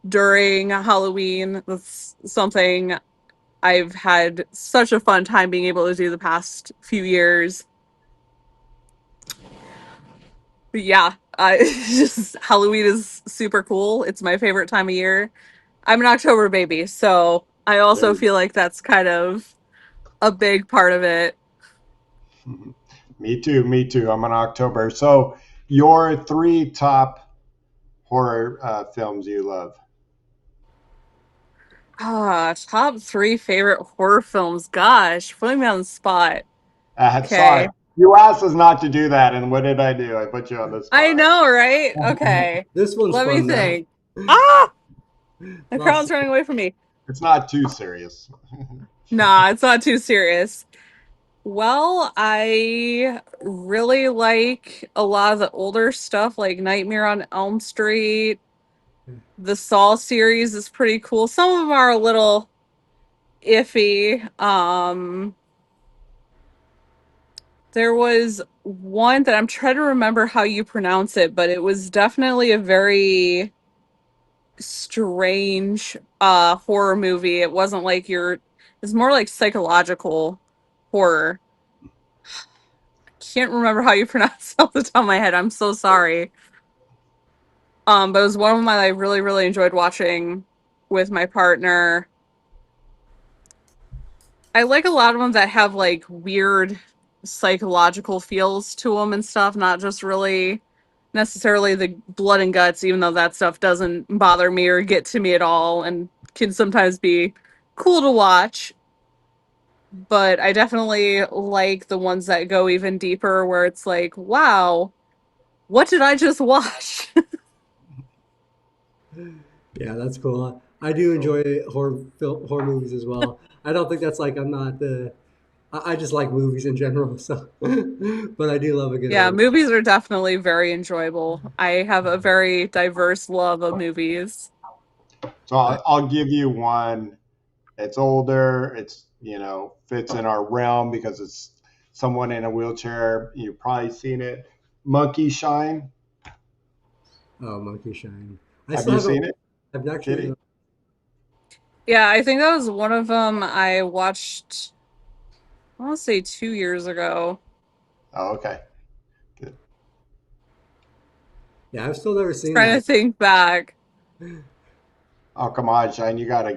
during Halloween. That's something I've had such a fun time being able to do the past few years. But yeah, just Halloween is super cool. It's my favorite time of year. I'm an October baby, so I also There, feel like that's kind of a big part of it. me too. Me too. I'm in October. So your three top horror films you love. Top three favorite horror films. Gosh, putting me on the spot. Sorry, Okay. you asked us not to do that, and what did I do? I put you on the I spot. know, right? Okay. This one's Let me fun though. think. Ah! The Not crowd's so- running away from me. It's not too serious. Nah, it's not too serious. Well, I really like a lot of the older stuff like Nightmare on Elm Street. The Saw series is pretty cool. Some of them are a little iffy. There was one that I'm trying to remember how you pronounce it, but it was definitely a very strange horror movie. It wasn't like it's more like psychological horror. Can't remember how you pronounce it off the top of my head. I'm so sorry. But it was one of them that I really, really enjoyed watching with my partner. I like a lot of them that have like weird psychological feels to them and stuff, not just really necessarily the blood and guts, even though that stuff doesn't bother me or get to me at all and can sometimes be cool to watch. But I definitely like the ones that go even deeper where it's like, wow, what did I just watch? Yeah, that's cool. I do enjoy horror movies as well. I don't think that's like I'm not the. I just like movies in general, so. But I do love a good Yeah, horror. movies are definitely very enjoyable. I have a very diverse love of movies. So I, I'll give you one. It's older. It's fits in our realm because it's someone in a wheelchair. You've probably seen it. Monkey Shine. oh, Monkey Shine. I Have still you haven't. seen it, I've actually. Kitty? Yeah, I think that was one of them I watched, I want to say 2 years ago. Oh, okay. Good. Yeah, I've still never seen Trying that. to think back. Oh, come on, Shine. You gotta.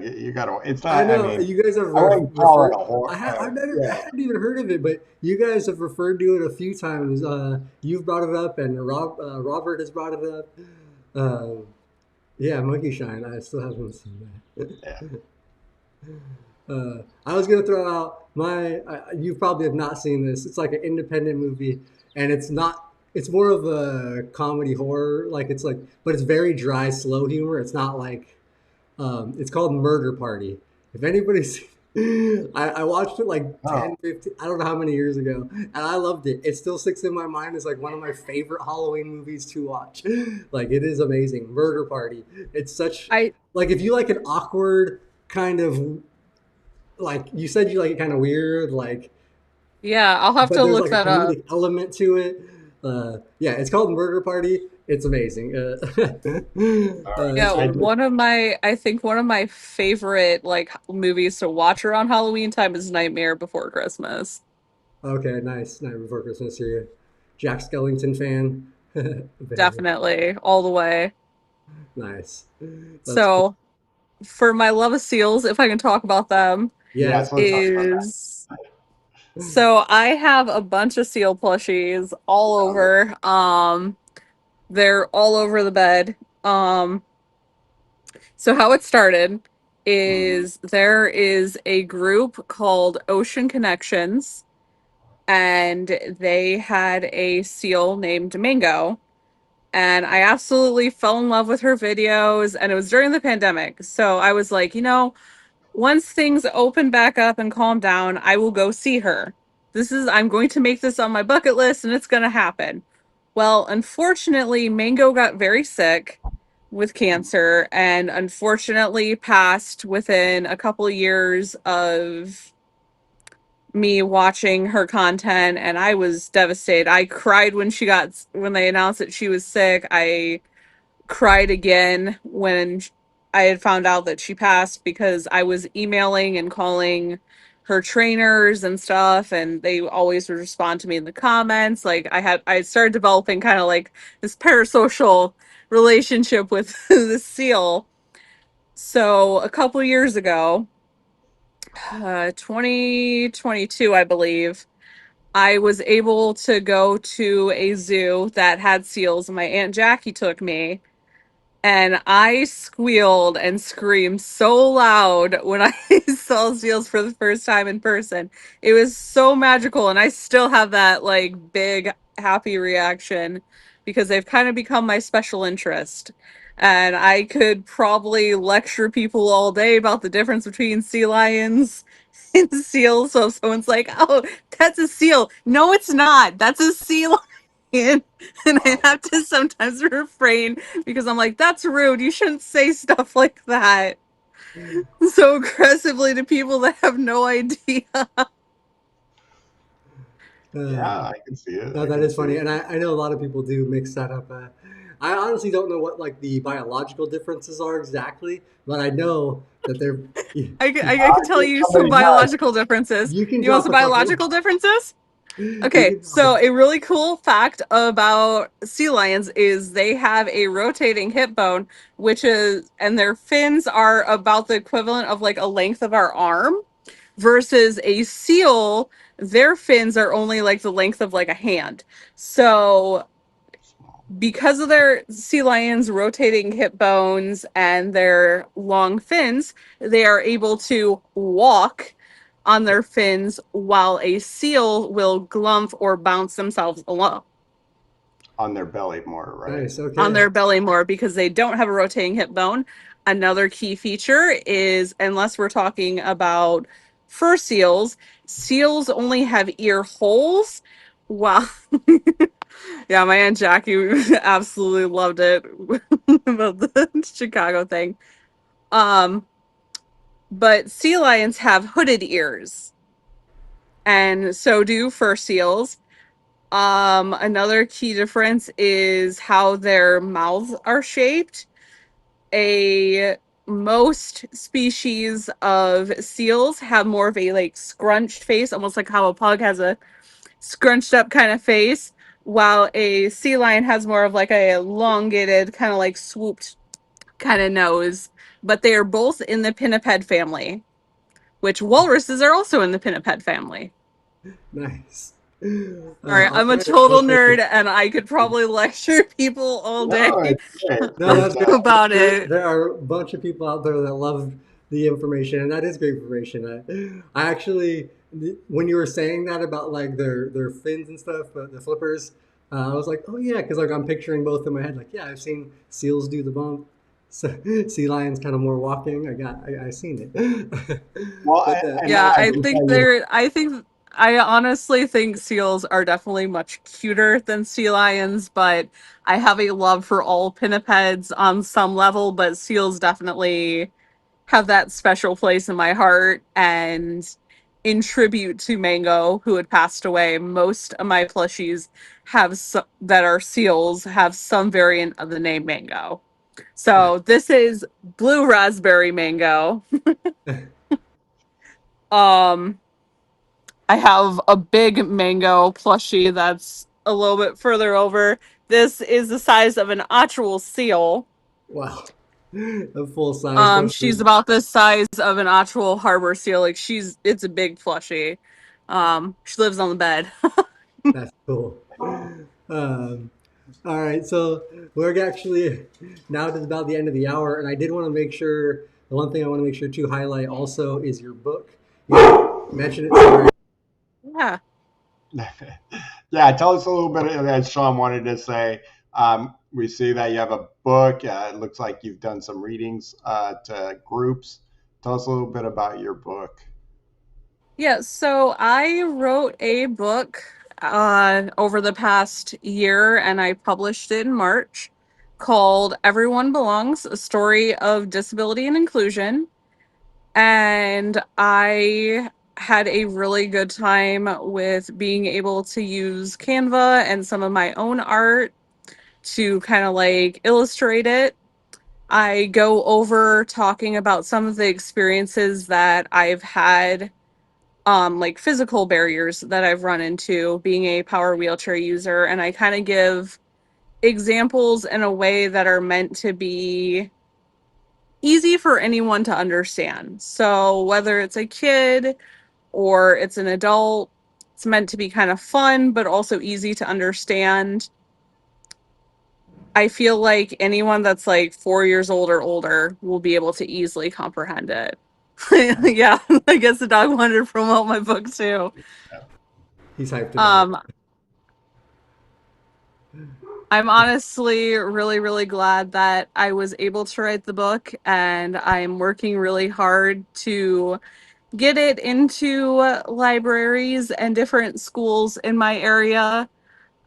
It's I not. I know mean, you guys have I wouldn't call it referred. a horror. I've never, I Yeah. hadn't even heard of it, but you guys have referred to it a few times. You've brought it up, and Robert has brought it up. Um, yeah, Monkey Shine. I still haven't seen that. Yeah. I was gonna throw out my. You probably have not seen this. It's like an independent movie, and it's not. it's more of a comedy horror. Like it's like, but it's very dry, slow humor. It's not like it's called Murder Party. If anybody's, I watched it like Oh, 10, 15, I don't know how many years ago, and I loved it. It still sticks in my mind as like one of my favorite Halloween movies to watch. Like it is amazing. Murder Party. It's such I like if you like an awkward kind of like you said you like it kind of weird like Yeah, I'll have but to there's look like a that up. comedic element to it. Yeah, it's called Murder Party. It's amazing. all Yeah, right. I think one of my favorite like movies to watch around Halloween time is Nightmare Before Christmas. Okay, nice. Night Before Christmas. You're a Jack Skellington fan. Very Definitely, all the way. nice. That's cool. So, for my love of seals, if I can talk about them, Yes, Yes, let's talk please. about is so I have a bunch of seal plushies all that. over. They're all over the bed. So how it started Hmm. is there is a group called Ocean Connections, and they had a seal named Mango. And I absolutely fell in love with her videos, and it was during the pandemic. So I was like, once things open back up and calm down, I will go see her. I'm going to make this on my bucket list and it's going to happen. Well, unfortunately, Mango got very sick with cancer and unfortunately passed within a couple of years of me watching her content, and I was devastated. I cried when they announced that she was sick. I cried again when I had found out that she passed because I was emailing and calling her trainers and stuff, and they always would respond to me in the comments. Like I started developing kind of like this parasocial relationship with the seal. So a couple years ago, 2022, I believe, I was able to go to a zoo that had seals, and my Aunt Jackie took me, and I squealed and screamed so loud when I saw seals for the first time in person. It was so magical, and I still have that like big happy reaction because they've kind of become my special interest. And I could probably lecture people all day about the difference between sea lions and seals. So if someone's like, "Oh, that's a seal," no, it's not. That's a sea lion. And I have to sometimes refrain because I'm like, that's rude. You shouldn't say stuff like that so aggressively to people that have no idea. Uh, Yeah, I can see it. no, I that can is see funny, it. and I know a lot of people do mix that up. I honestly don't know what like the biological differences are exactly, but I know that they're. You, I can tell If you some somebody does. biological differences. you can You want drop some a couple. biological differences? You Okay, can drop so a. a really cool fact about sea lions is they have a rotating hip bone, and their fins are about the equivalent of like a length of our arm, versus a seal, their fins are only like the length of like a hand. So because of their sea lions rotating hip bones and their long fins, they are able to walk on their fins while a seal will glump or bounce themselves along On their belly more, right? Nice. on Okay. their belly more because they don't have a rotating hip bone. Another key feature is, unless we're talking about fur seals, seals only have ear holes. Wow. Yeah, my Aunt Jackie absolutely loved it about the Chicago thing. Um, but sea lions have hooded ears, and so do fur seals. Another key difference is how their mouths are shaped. A Most species of seals have more of a like scrunched face, almost like how a pug has a scrunched up kind of face, while a sea lion has more of like a elongated, kind of like swooped kind of nose. But they are both in the pinniped family, which walruses are also in the pinniped family. Nice. All right, I'm a Okay. total Okay. nerd, and I could probably lecture people all day No, it's great. No, There's that's great. I'm about sure it. there are a bunch of people out there that love the information, and that is great information. I actually, when you were saying that about like their fins and stuff, the flippers, I was like, oh yeah, because like I'm picturing both in my head. Like, yeah, I've seen seals do the bump. So, sea lions kind of more walking. I seen it. Well, but and Yeah, I can tell you, I honestly think seals are definitely much cuter than sea lions, but I have a love for all pinnipeds on some level, but seals definitely have that special place in my heart. And in tribute to Mango, who had passed away, most of my plushies that are seals have some variant of the name Mango. So this is blue raspberry mango. Um, I have a big mango plushie that's a little bit further over. This is the size of an actual seal. wow, a full size. She's about the size of an actual harbor seal. Like it's a big plushie. She lives on the bed. That's cool. Um, all right, so we're actually now to about the end of the hour, and I did want to make sure the one thing I want to make sure to highlight also is your book. You mentioned it. Sorry. Yeah. yeah, tell us a little bit, as Sean wanted to say. We see that you have a book. It looks like you've done some readings to groups. Tell us a little bit about your book. Yeah, so I wrote a book over the past year and I published it in March called Everyone Belongs, a story of disability and inclusion. And I had a really good time with being able to use Canva and some of my own art to kind of like illustrate it. I go over talking about some of the experiences that I've had, like physical barriers that I've run into being a power wheelchair user, and I kind of give examples in a way that are meant to be easy for anyone to understand. So whether it's a kid or it's an adult, it's meant to be kind of fun but also easy to understand. I feel like anyone that's like 4 years old or older will be able to easily comprehend it. Yeah, I guess the dog wanted to promote my book too. He's hyped about it. Um, I'm honestly really, really glad that I was able to write the book, and I'm working really hard to get it into libraries and different schools in my area.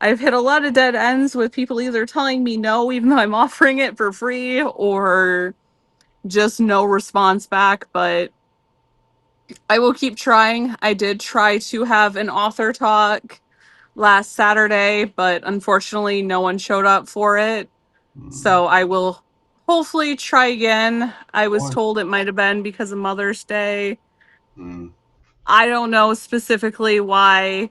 I've hit a lot of dead ends with people either telling me no, even though I'm offering it for free, or just no response back, but I will keep trying. I did try to have an author talk last Saturday, but unfortunately, no one showed up for it. Mm. So I will hopefully try again. I was Sure. told it might have been because of Mother's Day. Mm. I don't know specifically why,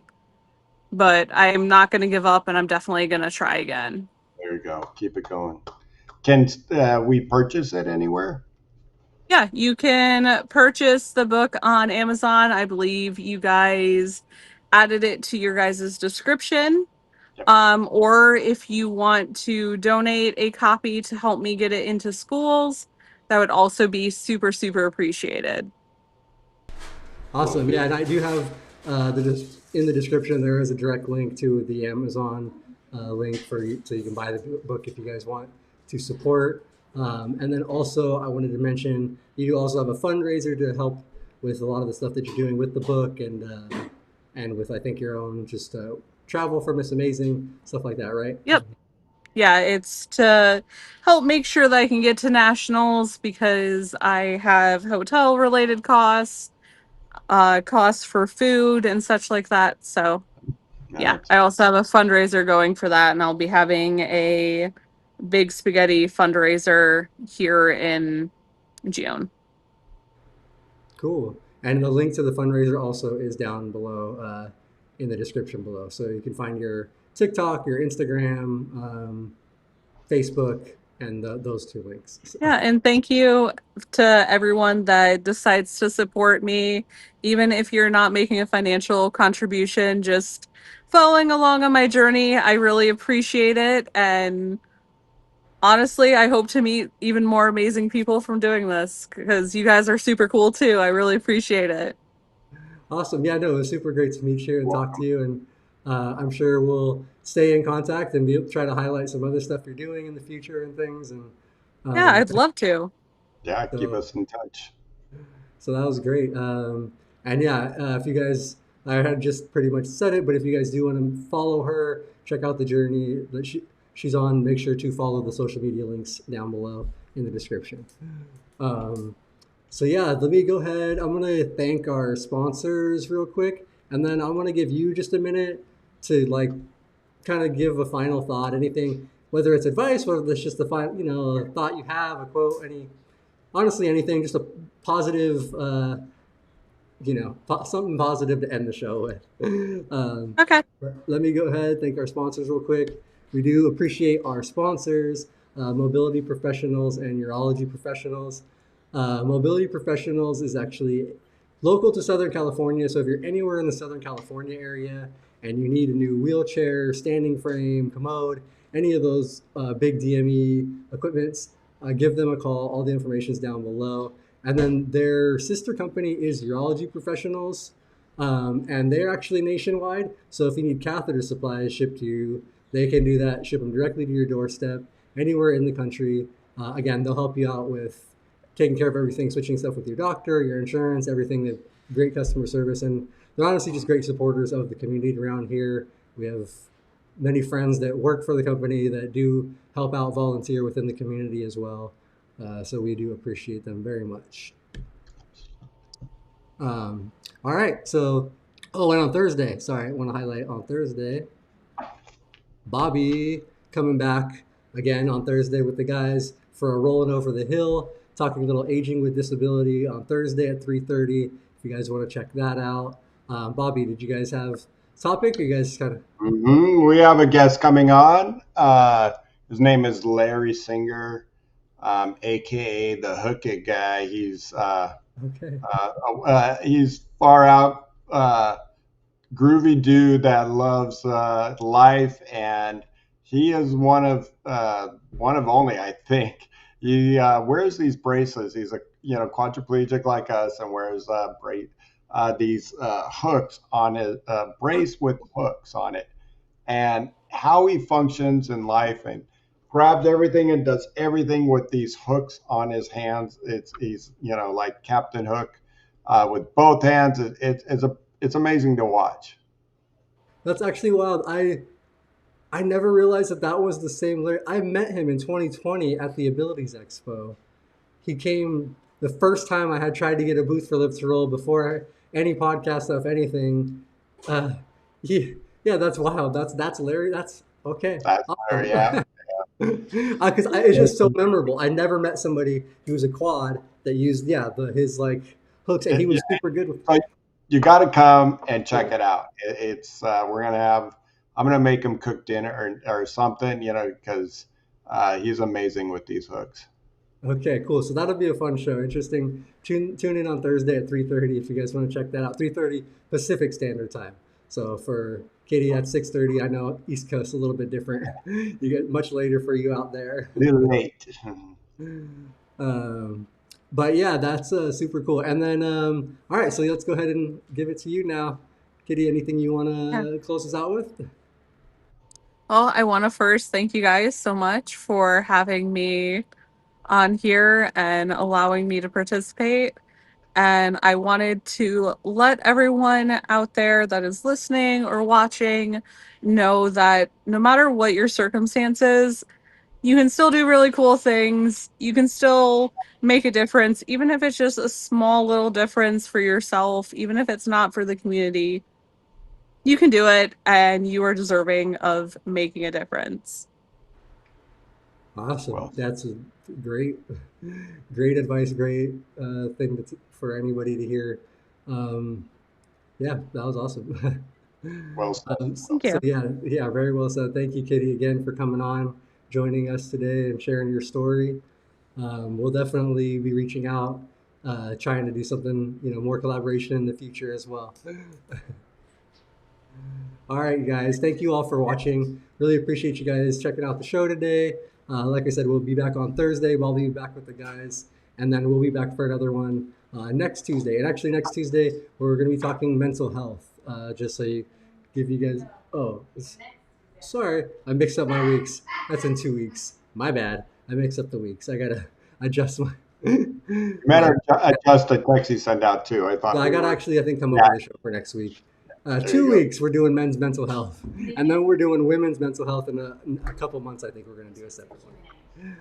but I am not going to give up and I'm definitely going to try again. There you go. Keep it going. Can we purchase it anywhere? Yeah, you can purchase the book on Amazon. I believe you guys added it to your guys' description. Yep. Or if you want to donate a copy to help me get it into schools, that would also be super, super appreciated. Will Awesome. Yeah, do. and I do have in the description there is a direct link to the Amazon link for you, so you can buy the book if you guys want to support. And then also, I wanted to mention you do also have a fundraiser to help with a lot of the stuff that you're doing with the book and with I think your own just travel for Miss Amazing stuff like that, right? Yep. Yeah, it's to help make sure that I can get to nationals because I have hotel related costs, costs for food and such like that. So Yeah, yeah, that's I also have a fundraiser going for that, and I'll be having a big spaghetti fundraiser here in June. Cool. And the link to the fundraiser also is down below in the description below. So you can find your TikTok, your Instagram, Facebook, and those two links. So, Yeah, and thank you to everyone that decides to support me, even if you're not making a financial contribution, just following along on my journey. I really appreciate it. And honestly, I hope to meet even more amazing people from doing this because you guys are super cool too. I really appreciate it. awesome. Yeah, no, it was super great to meet you and talk to welcome. you. And I'm sure we'll stay in contact and try to highlight some other stuff you're doing in the future and things. And Yeah, um, I'd love to. Yeah, keep so us in touch. so that was great. And yeah, if you guys, I had just pretty much said it, but if you guys do want to follow her, check out the journey that she's on. Make sure to follow the social media links down below in the description. Um, so yeah, let me go ahead. I'm gonna thank our sponsors real quick, and then I'm gonna give you just a minute to like kind of give a final thought. Anything, whether it's advice, whether it's just a a thought you have, a quote, honestly anything, just a positive, something positive to end the show with. Okay. Let me go ahead, thank our sponsors real quick. We do appreciate our sponsors, Mobility Professionals and Urology Professionals. Mobility Professionals is actually local to Southern California. So if you're anywhere in the Southern California area and you need a new wheelchair, standing frame, commode, any of those big DME equipments, give them a call. All the information is down below. And then their sister company is Urology Professionals, and they're actually nationwide. So if you need catheter supplies shipped to you, they can do that, ship them directly to your doorstep anywhere in the country. Again, they'll help you out with taking care of everything, switching stuff with your doctor, your insurance, everything. That great customer service, and they're honestly just great supporters of the community around here. We have many friends that work for the company that do help out, volunteer within the community as well. So we do appreciate them very much. All right, so and on Thursday, sorry, I want to highlight on Thursday, Bobby coming back again on Thursday with the guys for a rolling over the hill, talking a little aging with disability on Thursday at 3:30. If you guys want to check that out, Bobby, did you guys have topic? Or you guys kind of We have a guest coming on. His name is Larry Singer, aka the Hook It guy. okay? He's far out groovy dude that loves life, and he is one of only, I think. He wears these bracelets. He's a quadriplegic like us, and wears these hooks on his brace with hooks on it, and how he functions in life and grabs everything and does everything with these hooks on his hands. He's like Captain Hook with both hands. It's amazing to watch. That's actually wild. I never realized that that was the same Larry. I met him in 2020 at the Abilities Expo. He came the first time I had tried to get a booth for Live to Roll before any podcast stuff, anything. Uh, he, yeah, that's wild. That's Larry. That's okay. That's where, Awesome. yeah. Because it's just so memorable. I never met somebody who was a quad that used his like hooks, and he Yeah, was super good with. so you got to come and check it out. It's we're gonna have. I'm gonna make him cook dinner or something, because he's amazing with these hooks. Okay, cool. So that'll be a fun show. Interesting. Tune in on Thursday at 3:30 if you guys want to check that out. 3:30 Pacific Standard Time. So for Katie at 6:30, I know East Coast a little bit different. You get much later for you out there. A little late. Um, but yeah, that's super cool. And then all right, so let's go ahead and give it to you now. Kitty, anything you want Yeah. to close us out with? Well, I want to first thank you guys so much for having me on here and allowing me to participate. And I wanted to let everyone out there that is listening or watching know that no matter what your circumstances, you can still do really cool things. You can still make a difference, even if it's just a small little difference for yourself, even if it's not for the community. You can do it, and you are deserving of making a difference. Awesome. Well, That's a great, great advice. Great thing for anybody to hear. Um, Yeah, that was awesome. well said. Thank So you. yeah, very well said. Thank you, Kitty, again for coming on, joining us today, and sharing your story. We'll definitely be reaching out, trying to do something, more collaboration in the future as well. All right, guys. Thank you all for watching. Really appreciate you guys checking out the show today. Like I said, we'll be back on Thursday. I'll be back with the guys, and then we'll be back for another one next Tuesday. And actually, next Tuesday we're going to be talking mental health. Just so give you guys. Oh, sorry, I mixed up my weeks. That's in 2 weeks. My bad. I mixed up the weeks. I gotta adjust my. You better adjust the text you send out too. I Well, thought I we gotta were. actually, I think, come up Yeah, with a show for next week. there you Two go. weeks we're doing men's mental health, and then we're doing women's mental health in a couple months. I think we're gonna do a separate one.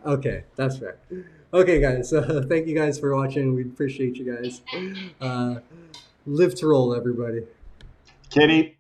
Okay, that's fair. Okay, guys. Thank you guys for watching. We appreciate you guys. Live to roll, everybody. Kitty.